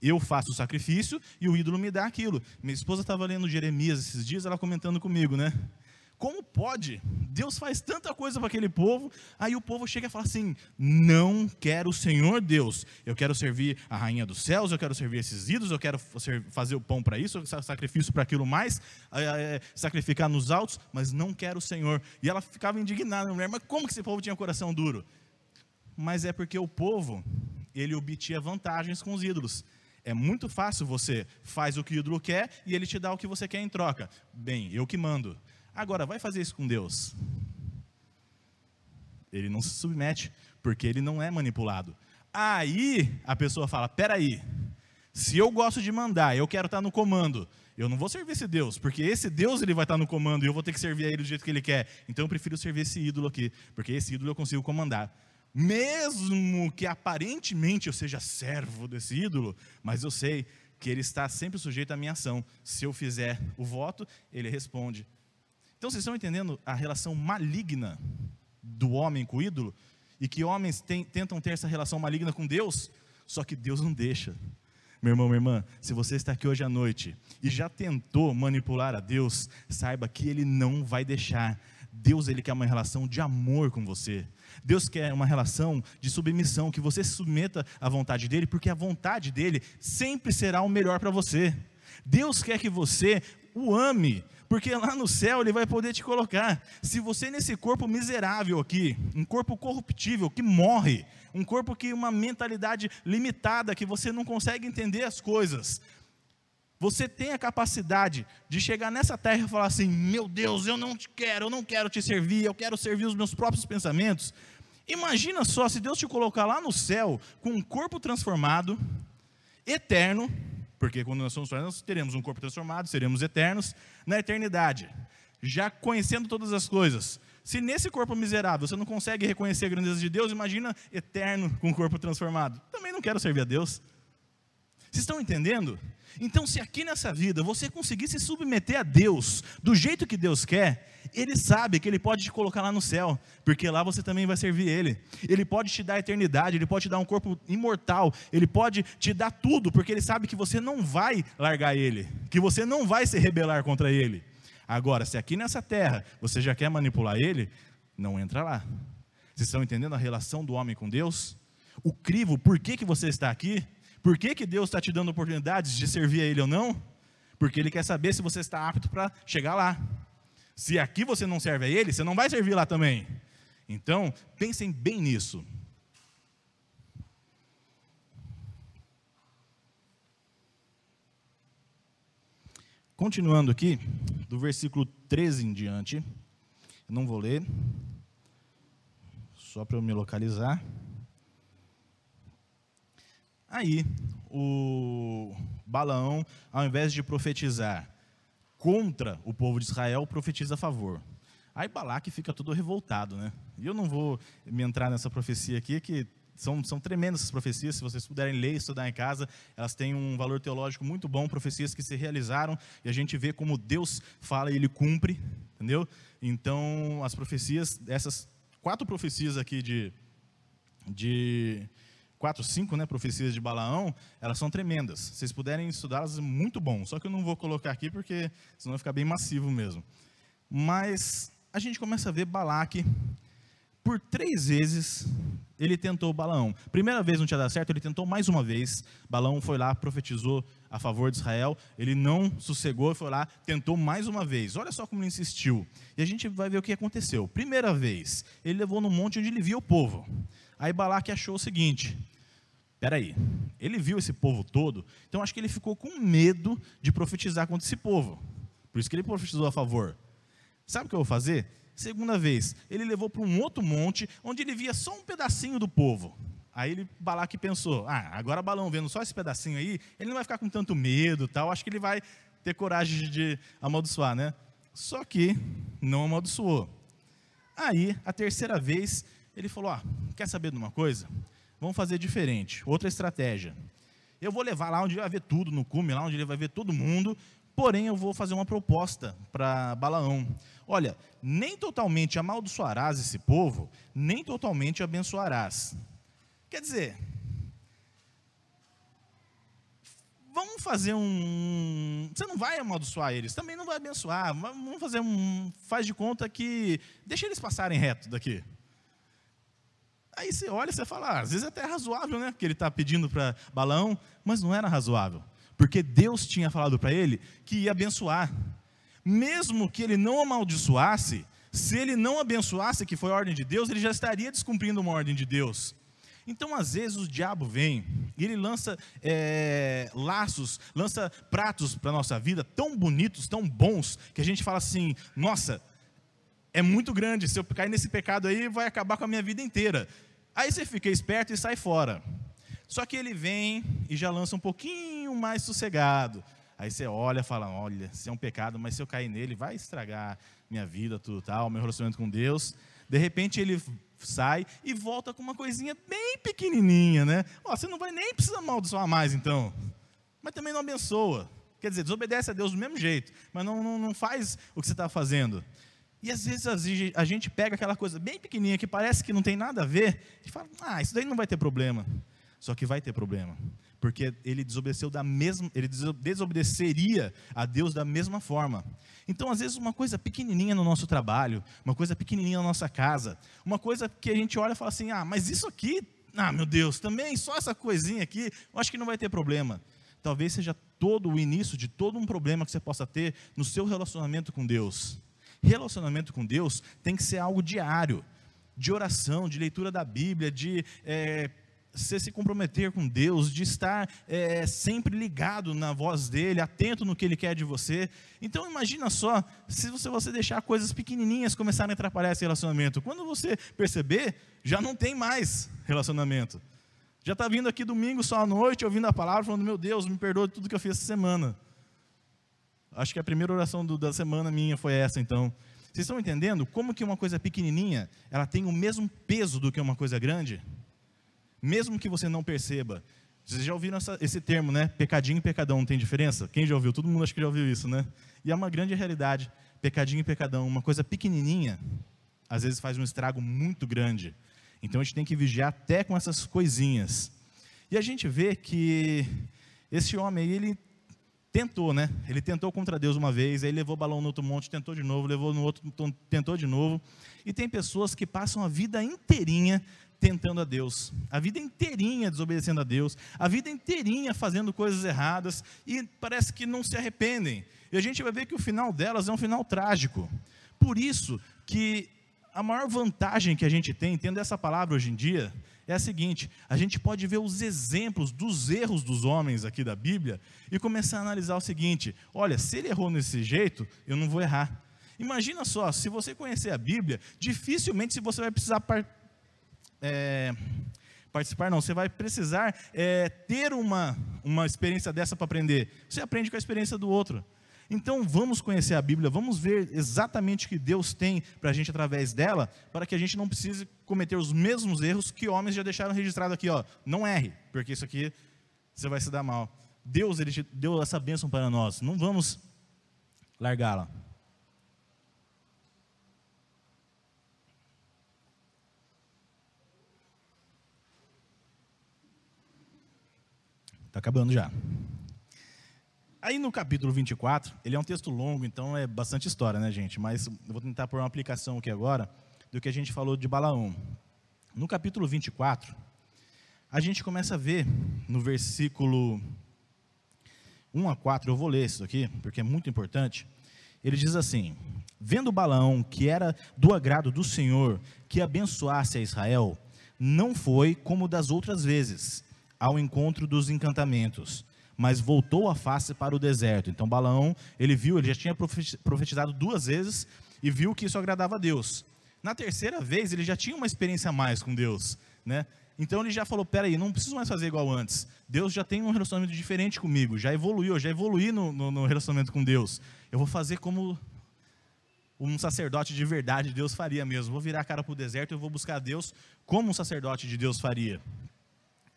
Eu faço o sacrifício e o ídolo me dá aquilo. Minha esposa estava lendo Jeremias esses dias, ela comentando comigo, né? como pode? Deus faz tanta coisa para aquele povo, aí o povo chega e fala assim: não quero o Senhor Deus, eu quero servir a rainha dos céus, eu quero servir esses ídolos, eu quero fazer o pão para isso, sacrifício para aquilo mais, sacrificar nos altos, mas não quero o Senhor. E ela ficava indignada, mulher, mas como que esse povo tinha coração duro? Mas é porque o povo, ele obtinha vantagens com os ídolos. É muito fácil, você faz o que o ídolo quer e ele te dá o que você quer em troca. Bem, eu que mando. Agora, vai fazer isso com Deus? Ele não se submete, porque ele não é manipulado. Aí a pessoa fala: peraí, se eu gosto de mandar, eu quero estar no comando, eu não vou servir esse Deus, porque esse Deus ele vai estar no comando e eu vou ter que servir a ele do jeito que ele quer. Então eu prefiro servir esse ídolo aqui, porque esse ídolo eu consigo comandar. Mesmo que aparentemente eu seja servo desse ídolo, mas eu sei que ele está sempre sujeito à minha ação. Se eu fizer o voto, ele responde. Então vocês estão entendendo a relação maligna do homem com o ídolo? E que homens tentam ter essa relação maligna com Deus, só que Deus não deixa. Meu irmão, minha irmã, se você está aqui hoje à noite e já tentou manipular a Deus, saiba que Ele não vai deixar. Deus, Ele quer uma relação de amor com você. Deus quer uma relação de submissão, que você se submeta à vontade dEle, porque a vontade dEle sempre será o melhor para você. Deus quer que você o ame, porque lá no céu Ele vai poder te colocar. Se você nesse corpo miserável aqui, um corpo corruptível, que morre, um corpo que uma mentalidade limitada, que você não consegue entender as coisas, você tem a capacidade de chegar nessa terra e falar assim: meu Deus, eu não quero te servir, eu quero servir os meus próprios pensamentos. Imagina só, se Deus te colocar lá no céu, com um corpo transformado, eterno, porque quando nós somos transformados, nós teremos um corpo transformado, seremos eternos, na eternidade, já conhecendo todas as coisas. Se nesse corpo miserável você não consegue reconhecer a grandeza de Deus, imagina eterno com um corpo transformado. Também não quero servir a Deus. Vocês estão entendendo? Então, se aqui nessa vida você conseguir se submeter a Deus do jeito que Deus quer, Ele sabe que Ele pode te colocar lá no céu, porque lá você também vai servir Ele. Ele pode te dar a eternidade, Ele pode te dar um corpo imortal, Ele pode te dar tudo, porque Ele sabe que você não vai largar Ele, que você não vai se rebelar contra Ele. Agora, se aqui nessa terra você já quer manipular Ele, não entra lá. Vocês estão entendendo a relação do homem com Deus? O crivo, por que você está aqui? Por que Deus está te dando oportunidades de servir a Ele ou não? Porque Ele quer saber se você está apto para chegar lá. Se aqui você não serve a Ele, você não vai servir lá também. Então, pensem bem nisso. Continuando aqui, do versículo 13 em diante, eu não vou ler, só para eu me localizar. Aí, o Balaão, ao invés de profetizar contra o povo de Israel, profetiza a favor. Aí Balaque fica todo revoltado, né? E eu não vou me entrar nessa profecia aqui, que são tremendas essas profecias. Se vocês puderem ler e estudar em casa, elas têm um valor teológico muito bom, profecias que se realizaram, e a gente vê como Deus fala e Ele cumpre, entendeu? Então, as profecias, essas 4 profecias aqui de 4, 5, né, profecias de Balaão, elas são tremendas. Se vocês puderem estudá-las, é muito bom. Só que eu não vou colocar aqui, porque senão vai ficar bem massivo mesmo. Mas a gente começa a ver Balaque, por 3 vezes, ele tentou Balaão. Primeira vez não tinha dado certo, ele tentou mais uma vez. Balaão foi lá, profetizou a favor de Israel. Ele não sossegou, foi lá, tentou mais uma vez. Olha só como ele insistiu. E a gente vai ver o que aconteceu. Primeira vez, ele levou no monte onde ele via o povo. Aí Balaque achou o seguinte: peraí, ele viu esse povo todo, então acho que ele ficou com medo de profetizar contra esse povo. Por isso que ele profetizou a favor. Sabe o que eu vou fazer? Segunda vez, ele levou para um outro monte, onde ele via só um pedacinho do povo. Aí Balaque pensou: agora Balaão vendo só esse pedacinho aí, ele não vai ficar com tanto medo, tal, acho que ele vai ter coragem de amaldiçoar, né? Só que não amaldiçoou. Aí, a terceira vez, ele falou: quer saber de uma coisa? Vamos fazer diferente, outra estratégia. Eu vou levar lá onde ele vai ver tudo, no cume, lá onde ele vai ver todo mundo, porém eu vou fazer uma proposta para Balaão. Olha, nem totalmente amaldiçoarás esse povo, nem totalmente abençoarás. Quer dizer, vamos fazer você não vai amaldiçoar eles, também não vai abençoar, vamos fazer faz de conta que, deixa eles passarem reto daqui. Aí você olha e você fala, às vezes é até razoável, né, que ele está pedindo para Balaão, mas não era razoável, porque Deus tinha falado para ele que ia abençoar, mesmo que ele não amaldiçoasse, se ele não abençoasse, que foi a ordem de Deus, ele já estaria descumprindo uma ordem de Deus. Então, às vezes, o diabo vem e ele lança laços, lança pratos para a nossa vida tão bonitos, tão bons, que a gente fala assim, nossa, é muito grande, se eu cair nesse pecado aí, vai acabar com a minha vida inteira. Aí você fica esperto e sai fora. Só que ele vem e já lança um pouquinho mais sossegado. Aí você olha e fala, olha, isso é um pecado, mas se eu cair nele, vai estragar minha vida, tudo tal, meu relacionamento com Deus. De repente ele sai e volta com uma coisinha bem pequenininha, né? Você não vai nem precisar amaldiçoar mais, então. Mas também não abençoa. Quer dizer, desobedece a Deus do mesmo jeito, mas não faz o que você está fazendo. E às vezes a gente pega aquela coisa bem pequenininha, que parece que não tem nada a ver, e fala, isso daí não vai ter problema. Só que vai ter problema, porque ele desobedeceria a Deus da mesma forma. Então, às vezes, uma coisa pequenininha no nosso trabalho, uma coisa pequenininha na nossa casa, uma coisa que a gente olha e fala assim, mas isso aqui, meu Deus, também, só essa coisinha aqui, eu acho que não vai ter problema. Talvez seja todo o início de todo um problema que você possa ter no seu relacionamento com Deus. Relacionamento com Deus tem que ser algo diário, de oração, de leitura da Bíblia, de você se comprometer com Deus, de estar sempre ligado na voz dEle, atento no que Ele quer de você. Então imagina só, se você deixar coisas pequenininhas começarem a atrapalhar esse relacionamento, quando você perceber, já não tem mais relacionamento. Já está vindo aqui domingo só à noite, ouvindo a palavra, falando, meu Deus, me perdoa de tudo que eu fiz essa semana. Acho que a primeira oração da semana minha foi essa, então. Vocês estão entendendo como que uma coisa pequenininha, ela tem o mesmo peso do que uma coisa grande? Mesmo que você não perceba. Vocês já ouviram esse termo, né? Pecadinho e pecadão, não tem diferença? Quem já ouviu? Todo mundo acho que já ouviu isso, né? E é uma grande realidade. Pecadinho e pecadão, uma coisa pequenininha, às vezes faz um estrago muito grande. Então a gente tem que vigiar até com essas coisinhas. E a gente vê que esse homem, ele tentou, né? Ele tentou contra Deus uma vez, aí levou Balaão no outro monte, tentou de novo, levou no outro, tentou de novo. E tem pessoas que passam a vida inteirinha tentando a Deus, a vida inteirinha desobedecendo a Deus, a vida inteirinha fazendo coisas erradas, e parece que não se arrependem. E a gente vai ver que o final delas é um final trágico. Por isso que a maior vantagem que a gente tem, tendo essa palavra hoje em dia, é a seguinte: a gente pode ver os exemplos dos erros dos homens aqui da Bíblia, e começar a analisar o seguinte, olha, se ele errou desse jeito, eu não vou errar. Imagina só, se você conhecer a Bíblia, dificilmente você vai precisar você vai precisar ter uma experiência dessa para aprender. Você aprende com a experiência do outro. Então vamos conhecer a Bíblia, vamos ver exatamente o que Deus tem para a gente através dela, para que a gente não precise cometer os mesmos erros que homens já deixaram registrado aqui, não erre, porque isso aqui você vai se dar mal. Deus, Ele te deu essa bênção para nós, não vamos largá-la. Está acabando já. Aí no capítulo 24, ele é um texto longo, então é bastante história, né, gente? Mas eu vou tentar pôr uma aplicação aqui agora do que a gente falou de Balaão. No capítulo 24, a gente começa a ver no versículo 1 a 4, eu vou ler isso aqui, porque é muito importante. Ele diz assim: vendo Balaão que era do agrado do Senhor que abençoasse a Israel, não foi como das outras vezes, ao encontro dos encantamentos, mas voltou a face para o deserto. Então Balaão, ele já tinha profetizado 2 vezes, e viu que isso agradava a Deus. Na terceira vez, ele já tinha uma experiência a mais com Deus, né? Então ele já falou, peraí, não preciso mais fazer igual antes, Deus já tem um relacionamento diferente comigo, já evoluí no relacionamento com Deus, eu vou fazer como um sacerdote de verdade Deus faria mesmo, vou virar a cara para o deserto e vou buscar a Deus como um sacerdote de Deus faria.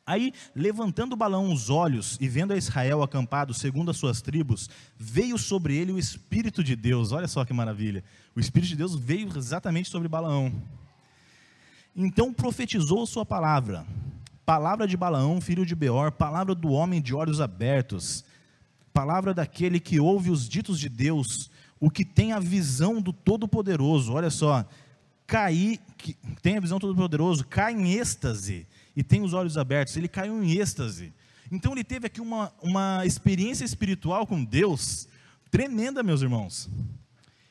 Aí, levantando Balaão os olhos e vendo a Israel acampado segundo as suas tribos, veio sobre ele o Espírito de Deus. Olha só que maravilha. O Espírito de Deus veio exatamente sobre Balaão. Então profetizou sua palavra. palavra de Balaão, filho de Beor, palavra do homem de olhos abertos, palavra daquele que ouve os ditos de Deus, o que tem a visão do Todo-Poderoso. Olha só, que tem a visão do Todo-Poderoso, cai em êxtase e tem os olhos abertos. Ele caiu em êxtase. Então ele teve aqui uma experiência espiritual com Deus tremenda, meus irmãos.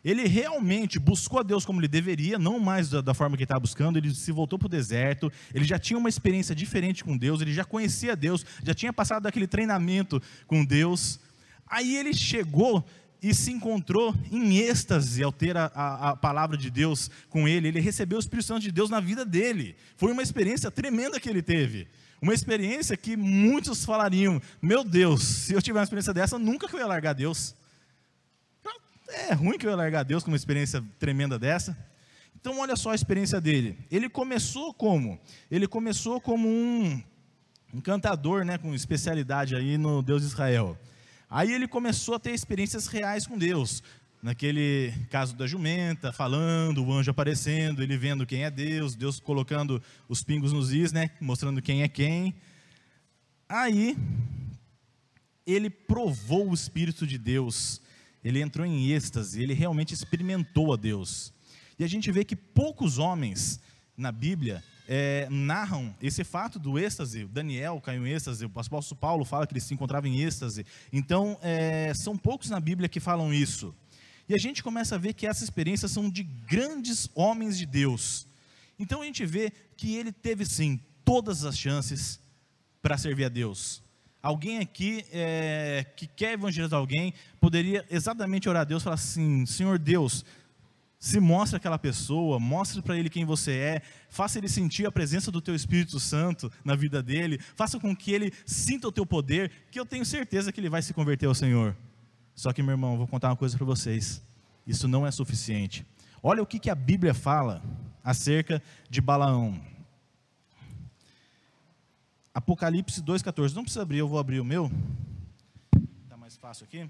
Ele realmente buscou a Deus como ele deveria, não mais da forma que ele estava buscando. Ele se voltou para o deserto, ele já tinha uma experiência diferente com Deus, ele já conhecia Deus, já tinha passado daquele treinamento com Deus. Aí ele chegou e se encontrou em êxtase ao ter a palavra de Deus com ele. Ele recebeu o Espírito Santo de Deus na vida dele. Foi uma experiência tremenda que ele teve. Uma experiência que muitos falariam: meu Deus, se eu tiver uma experiência dessa, nunca que eu ia largar Deus. É ruim que eu ia largar Deus com uma experiência tremenda dessa. Então olha só a experiência dele. Ele começou como? Ele começou como um cantador, né, com especialidade aí no Deus de Israel. Aí ele começou a ter experiências reais com Deus. Naquele caso da jumenta, falando, o anjo aparecendo, ele vendo quem é Deus, Deus colocando os pingos nos is, né, mostrando quem é quem. Aí ele provou o Espírito de Deus. Ele entrou em êxtase, ele realmente experimentou a Deus. E a gente vê que poucos homens na Bíblia narram esse fato do êxtase. Daniel caiu em êxtase, o apóstolo Paulo fala que ele se encontrava em êxtase. Então, são poucos na Bíblia que falam isso. E a gente começa a ver que essas experiências são de grandes homens de Deus. Então a gente vê que ele teve sim todas as chances para servir a Deus. Alguém aqui que quer evangelizar alguém, poderia exatamente orar a Deus e falar assim: Senhor Deus, se mostra aquela pessoa, mostre para ele quem você é, faça ele sentir a presença do teu Espírito Santo na vida dele, faça com que ele sinta o teu poder, que eu tenho certeza que ele vai se converter ao Senhor. Só que, meu irmão, eu vou contar uma coisa para vocês, isso não é suficiente. Olha o que a Bíblia fala acerca de Balaão. Apocalipse 2,14, não precisa abrir, eu vou abrir o meu, está mais fácil aqui.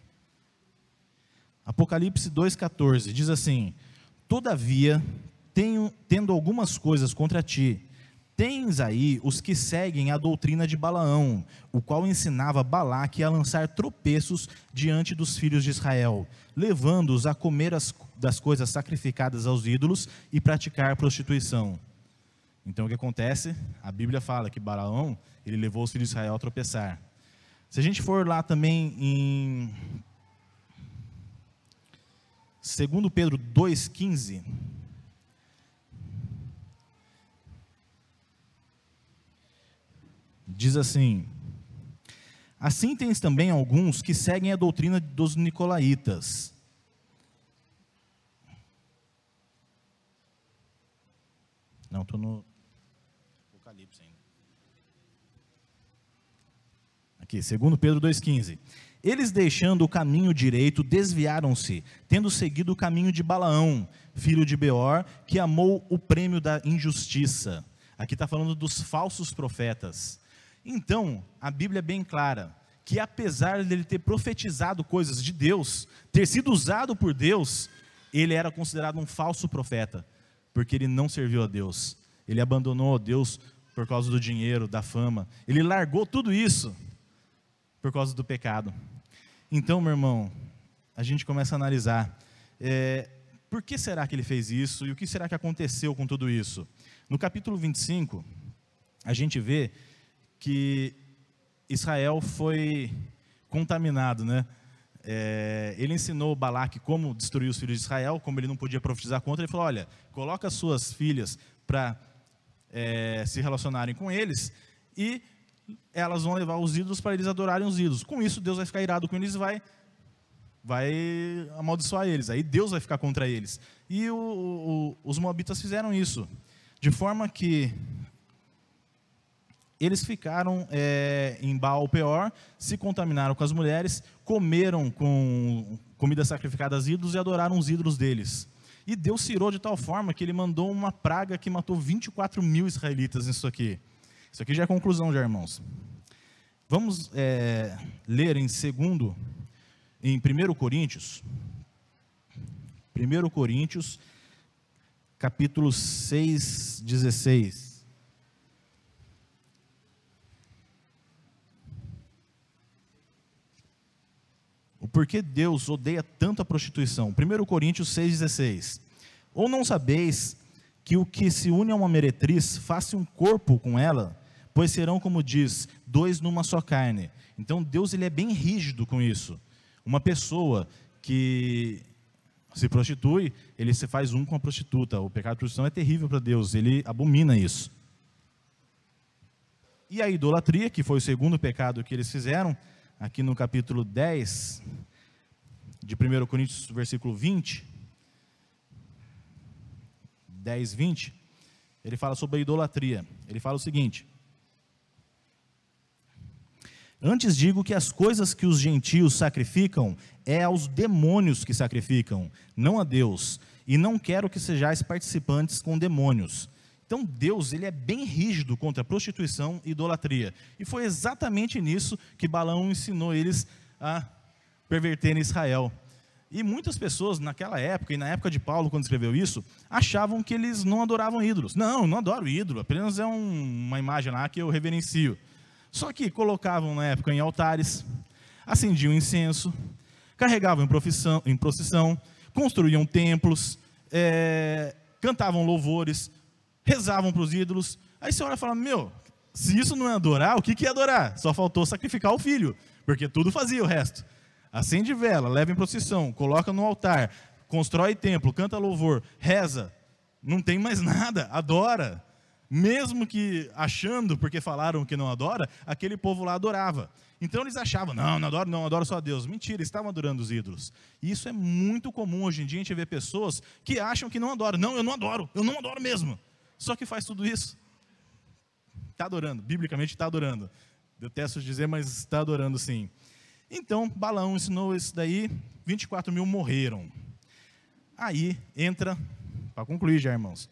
Apocalipse 2,14, diz assim: todavia, tendo algumas coisas contra ti, tens aí os que seguem a doutrina de Balaão, o qual ensinava Balaque a lançar tropeços diante dos filhos de Israel, levando-os a comer das coisas sacrificadas aos ídolos e praticar prostituição. Então o que acontece? A Bíblia fala que Balaão, ele levou os filhos de Israel a tropeçar. Se a gente for lá também em 2 Pedro 2,15, diz assim: assim tens também alguns que seguem a doutrina dos nicolaítas. Não, estou no Apocalipse ainda. Aqui, 2 Pedro 2,15. Eles, deixando o caminho direito, desviaram-se, tendo seguido o caminho de Balaão, filho de Beor, que amou o prêmio da injustiça. Aqui está falando dos falsos profetas. Então, a Bíblia é bem clara, que apesar dele ter profetizado coisas de Deus, ter sido usado por Deus, ele era considerado um falso profeta, porque ele não serviu a Deus. Ele abandonou a Deus por causa do dinheiro, da fama. Ele largou tudo isso por causa do pecado. Então, meu irmão, a gente começa a analisar, por que será que ele fez isso e o que será que aconteceu com tudo isso? No capítulo 25, a gente vê que Israel foi contaminado, né? Ele ensinou Balaque como destruir os filhos de Israel, como ele não podia profetizar contra. Ele falou: olha, coloca as suas filhas para se relacionarem com eles, e elas vão levar os ídolos para eles adorarem os ídolos. Com isso, Deus vai ficar irado com eles e vai amaldiçoar eles. Aí Deus vai ficar contra eles. E os moabitas fizeram isso, de forma que eles ficaram em Baal-Peor, se contaminaram com as mulheres, comeram com comida sacrificada aos ídolos e adoraram os ídolos deles. E Deus se irou de tal forma que ele mandou uma praga que matou 24 mil israelitas nisso aqui. Isso aqui já é a conclusão, já, irmãos. Vamos ler em 1 Coríntios. 1 Coríntios, capítulo 6, 16. por que Deus odeia tanto a prostituição. 1 Coríntios 6,16. Ou não sabeis que o que se une a uma meretriz, faça um corpo com ela, pois serão, como diz, dois numa só carne. Então Deus, ele é bem rígido com isso. Uma pessoa que se prostitui, ele se faz um com a prostituta. O pecado de prostituição é terrível para Deus, ele abomina isso. E a idolatria, que foi o segundo pecado que eles fizeram, aqui no capítulo 10, de 1 Coríntios, versículo 20, 10, 20, ele fala sobre a idolatria. Ele fala o seguinte: antes digo que as coisas que os gentios sacrificam, é aos demônios que sacrificam, não a Deus, e não quero que sejais participantes com demônios. Então Deus, ele é bem rígido contra a prostituição e idolatria, e foi exatamente nisso que Balaão ensinou eles a perverterem Israel. E muitas pessoas naquela época, e na época de Paulo, quando escreveu isso, achavam que eles não adoravam ídolos. Não, eu não adoro ídolo, apenas é uma imagem lá que eu reverencio. Só que colocavam na época em altares, acendiam incenso, carregavam em procissão, construíam templos, cantavam louvores, rezavam para os ídolos. Aí você olha e fala, se isso não é adorar, o que é adorar? Só faltou sacrificar o filho, porque tudo fazia o resto. Acende vela, leva em procissão, coloca no altar, constrói templo, canta louvor, reza, não tem mais nada, adora. Mesmo que achando, porque falaram que não adora, aquele povo lá adorava. Então eles achavam, não adoro só a Deus. Mentira, estavam adorando os ídolos. E isso é muito comum hoje em dia, a gente vê pessoas que acham que não adoram. Não, eu não adoro mesmo. Só que faz tudo isso. Está adorando, biblicamente está adorando. Detesto dizer, mas está adorando sim. Então, Balaão ensinou isso daí, 24 mil morreram. Aí entra, para concluir já, irmãos,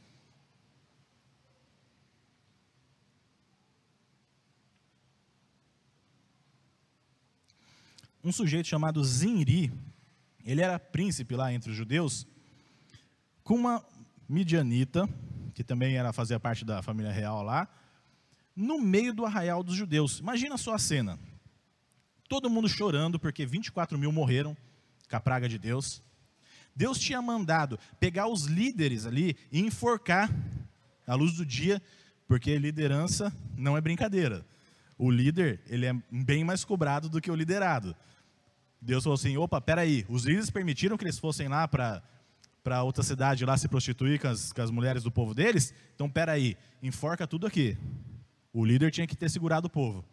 um sujeito chamado Zinri, ele era príncipe lá entre os judeus, com uma midianita, que também fazia parte da família real lá, no meio do arraial dos judeus. Imagina só a cena. Todo mundo chorando, porque 24 mil morreram com a praga de Deus. Deus tinha mandado pegar os líderes ali e enforcar à luz do dia, porque liderança não é brincadeira. O líder, ele é bem mais cobrado do que o liderado. Deus falou assim, opa, peraí, os líderes permitiram que eles fossem lá para outra cidade lá se prostituir com as mulheres do povo deles? Então peraí, enforca tudo aqui. O líder tinha que ter segurado o povo.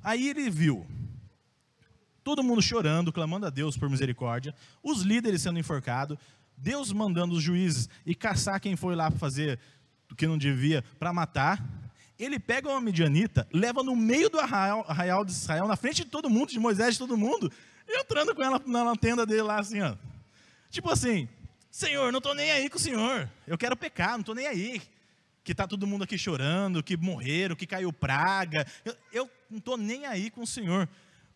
Aí ele viu todo mundo chorando, clamando a Deus por misericórdia, os líderes sendo enforcados, Deus mandando os juízes e caçar quem foi lá para fazer o que não devia, para matar. Ele pega uma midianita, leva no meio do arraial de Israel, na frente de todo mundo, de Moisés, de todo mundo, e entrando com ela na tenda dele lá, assim, ó. Tipo assim, Senhor, não estou nem aí com o Senhor, eu quero pecar, não estou nem aí. Que está todo mundo aqui chorando, que morreram, que caiu praga, eu não estou nem aí com o Senhor.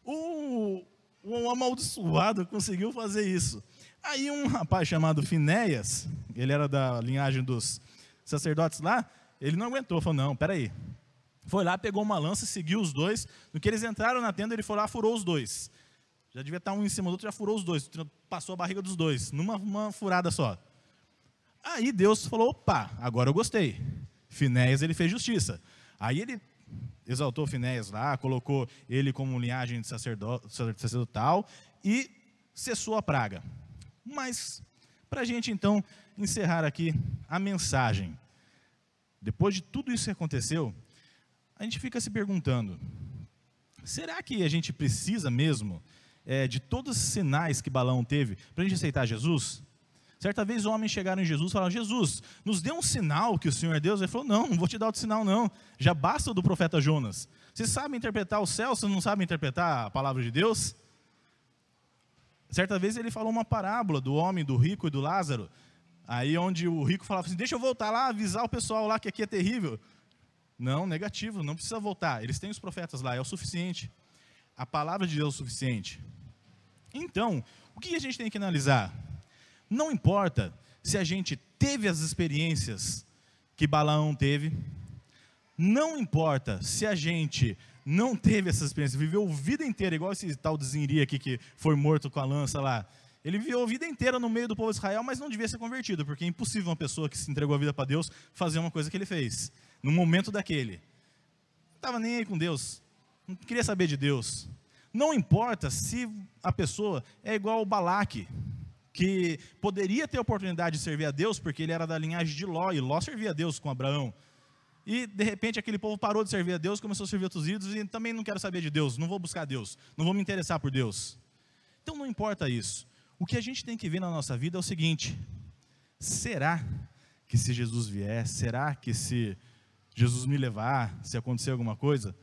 O amaldiçoado conseguiu fazer isso. Aí um rapaz chamado Finéias, ele era da linhagem dos sacerdotes lá, ele não aguentou, falou, não, peraí. Foi lá, pegou uma lança, seguiu os dois. No que eles entraram na tenda, ele foi lá, furou os dois. Já devia estar um em cima do outro, já furou os dois. Passou a barriga dos dois, numa furada só. Aí Deus falou, opa, agora eu gostei. Finéias, ele fez justiça. Aí ele exaltou Finéias lá, colocou ele como linhagem de sacerdotal e cessou a praga. Mas, para a gente então encerrar aqui a mensagem, depois de tudo isso que aconteceu, a gente fica se perguntando, será que a gente precisa mesmo de todos os sinais que Balaão teve para a gente aceitar Jesus? Certa vez homens chegaram em Jesus e falaram, Jesus, nos dê um sinal que o Senhor é Deus. Ele falou, não vou te dar outro sinal não, já basta o do profeta Jonas. Vocês sabem interpretar o céu, vocês não sabem interpretar a palavra de Deus? Certa vez ele falou uma parábola do homem, do rico e do Lázaro, aí onde o rico falava assim, deixa eu voltar lá, avisar o pessoal lá que aqui é terrível. Não, negativo, não precisa voltar, eles têm os profetas lá, é o suficiente. A palavra de Deus é o suficiente. Então, o que a gente tem que analisar? Não importa se a gente teve as experiências que Balaão teve, Não importa se a gente não teve essa experiência, viveu a vida inteira, igual esse tal de Zinri aqui que foi morto com a lança lá. Ele viveu a vida inteira no meio do povo de Israel, mas não devia ser convertido, porque é impossível uma pessoa que se entregou a vida para Deus fazer uma coisa que ele fez, no momento daquele. Não estava nem aí com Deus, não queria saber de Deus. Não importa se a pessoa é igual o Balaque, que poderia ter a oportunidade de servir a Deus, porque ele era da linhagem de Ló, e Ló servia a Deus com Abraão. E, de repente, aquele povo parou de servir a Deus, começou a servir outros ídolos, e também não quero saber de Deus, não vou buscar Deus, não vou me interessar por Deus. Então, não importa isso. O que a gente tem que ver na nossa vida é o seguinte: será que se Jesus vier, será que se Jesus me levar, se acontecer alguma coisa,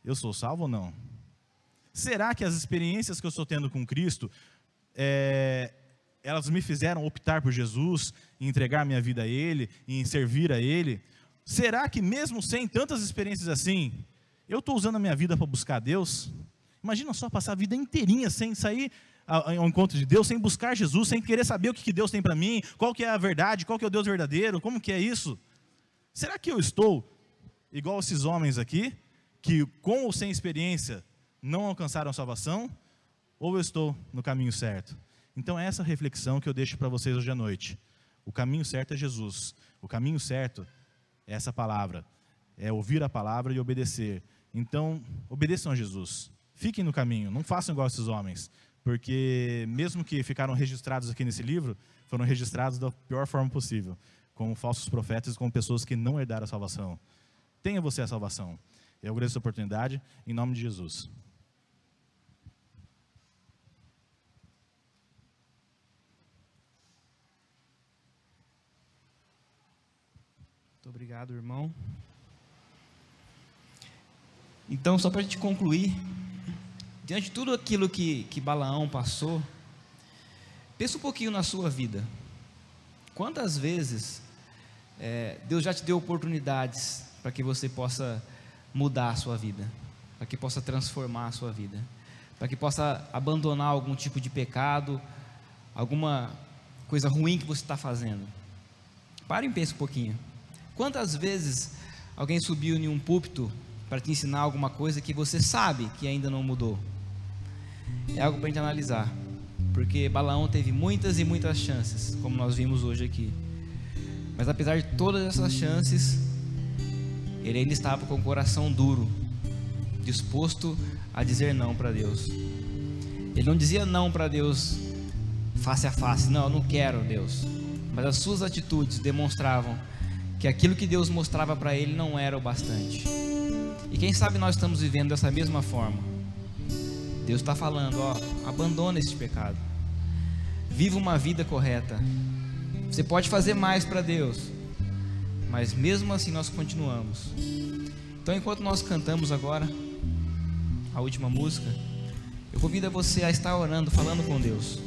eu sou salvo ou não? Será que as experiências que eu estou tendo com Cristo, elas me fizeram optar por Jesus, em entregar minha vida a Ele, em servir a Ele? Será que mesmo sem tantas experiências assim, eu estou usando a minha vida para buscar a Deus? Imagina só passar a vida inteirinha sem sair ao encontro de Deus, sem buscar Jesus, sem querer saber o que Deus tem para mim, qual que é a verdade, qual que é o Deus verdadeiro, como que é isso? Será que eu estou igual esses homens aqui, que com ou sem experiência não alcançaram a salvação, ou eu estou no caminho certo? Então é essa reflexão que eu deixo para vocês hoje à noite. O caminho certo é Jesus, o caminho certo é essa palavra, é ouvir a palavra e obedecer. Então, obedeçam a Jesus, fiquem no caminho, não façam igual esses homens, porque mesmo que ficaram registrados aqui nesse livro, foram registrados da pior forma possível, como falsos profetas, como pessoas que não herdaram a salvação. Tenha você a salvação. Eu agradeço a oportunidade, em nome de Jesus. Muito obrigado, irmão. Então, só para a gente concluir, diante de tudo aquilo que Balaão passou, pensa um pouquinho na sua vida. Quantas vezes Deus já te deu oportunidades para que você possa mudar a sua vida, para que possa transformar a sua vida, para que possa abandonar algum tipo de pecado, alguma coisa ruim que você está fazendo? Pare e pense um pouquinho. Quantas vezes alguém subiu em um púlpito para te ensinar alguma coisa que você sabe que ainda não mudou? É algo para a gente analisar, porque Balaão teve muitas e muitas chances, como nós vimos hoje aqui, mas apesar de todas essas chances, ele ainda estava com o coração duro, disposto a dizer não para Deus. Ele não dizia não para Deus face a face, não, eu não quero Deus, mas as suas atitudes demonstravam que aquilo que Deus mostrava para ele não era o bastante. E quem sabe nós estamos vivendo dessa mesma forma. Deus está falando, abandona esse pecado, viva uma vida correta. Você pode fazer mais para Deus, mas mesmo assim nós continuamos. Então, enquanto nós cantamos agora a última música, eu convido você a estar orando, falando com Deus.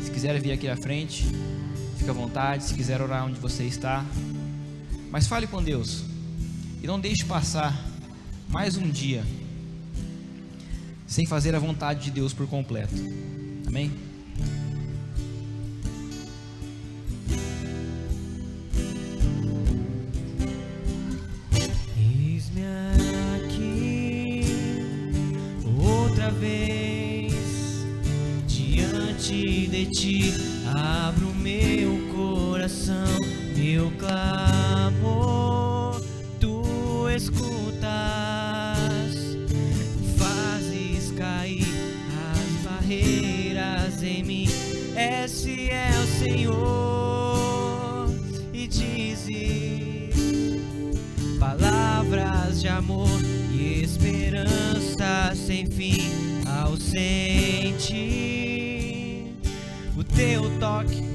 Se quiser vir aqui à frente, fica à vontade. Se quiser orar onde você está, mas fale com Deus e não deixe passar mais um dia sem fazer a vontade de Deus por completo. Amém? Eis-me aqui outra vez diante de ti, abro meu coração, meu clamor, tu escutas, fazes cair as barreiras em mim. Esse é o Senhor, e dizes palavras de amor e esperança sem fim ao sentir o teu toque.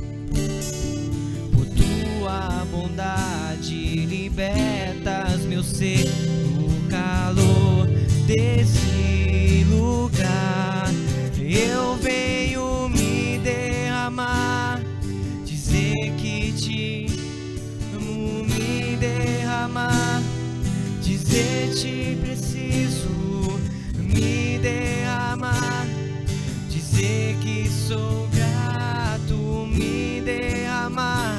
Tua bondade libertas meu ser no calor desse lugar. Eu venho me derramar, dizer que te amo, me derramar, dizer te preciso, me derramar, dizer que sou grato, me derramar,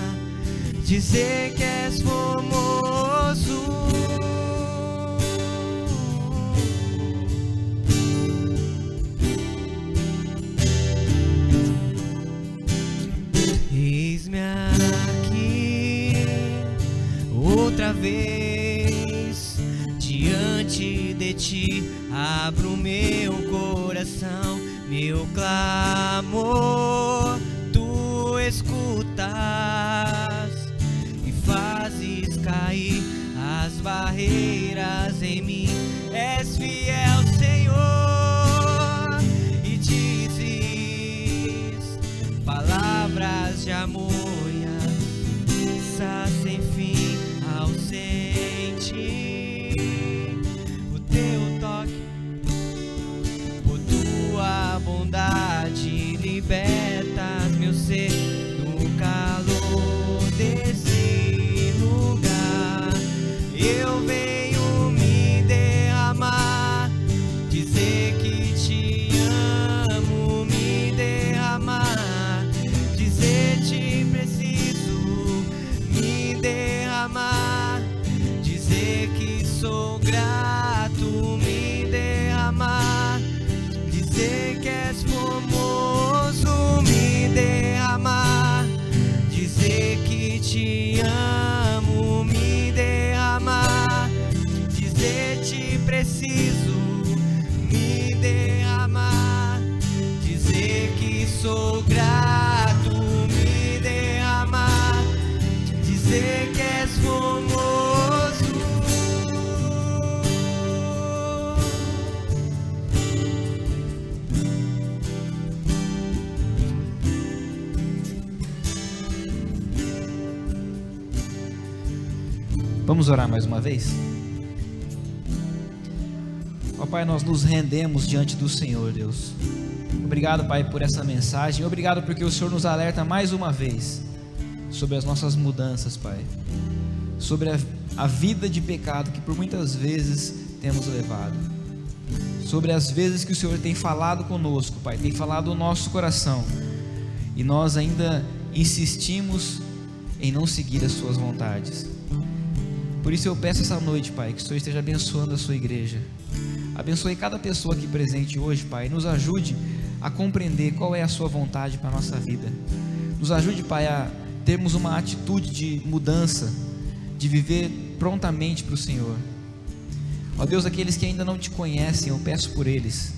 dizer que és formoso, Eis-me aqui outra vez diante de ti, abro meu coração, meu clamor tu escutas e fazes cair as barreiras em mim. És fiel, Senhor, e dizes palavras de amor e aliança sem fim ao sentir o teu toque. Por tua bondade libertas meu ser no calor desse lugar. Eu venho me derramar, dizer que te amo, me derramar, dizer te preciso, me derramar, dizer que sou grato, me derramar, dizer que és formoso, me derramar, dizer que te amo, me derramar, dizer te preciso, me derramar, dizer que sou grato, me derramar, dizer que és formoso. Vamos orar mais uma vez? Ó Pai, nós nos rendemos diante do Senhor, Deus. Obrigado, Pai, por essa mensagem. Obrigado porque o Senhor nos alerta mais uma vez sobre as nossas mudanças, Pai. Sobre a vida de pecado que por muitas vezes temos levado. Sobre as vezes que o Senhor tem falado conosco, Pai, tem falado o nosso coração. E nós ainda insistimos em não seguir as suas vontades. Por isso eu peço essa noite, Pai, que o Senhor esteja abençoando a sua igreja. Abençoe cada pessoa aqui presente hoje, Pai. Nos ajude a compreender qual é a sua vontade para a nossa vida. Nos ajude, Pai, a termos uma atitude de mudança, de viver prontamente para o Senhor. Ó Deus, aqueles que ainda não te conhecem, eu peço por eles.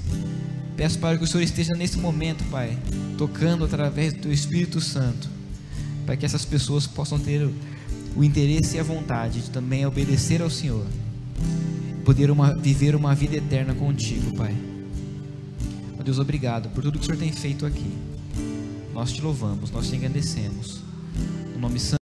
Peço, Pai, que o Senhor esteja nesse momento, Pai, tocando através do teu Espírito Santo, para que essas pessoas possam ter o interesse e a vontade de também obedecer ao Senhor, poder viver uma vida eterna contigo, Pai. Ó Deus, obrigado por tudo que o Senhor tem feito aqui. Nós te louvamos, nós te agradecemos. No nome santo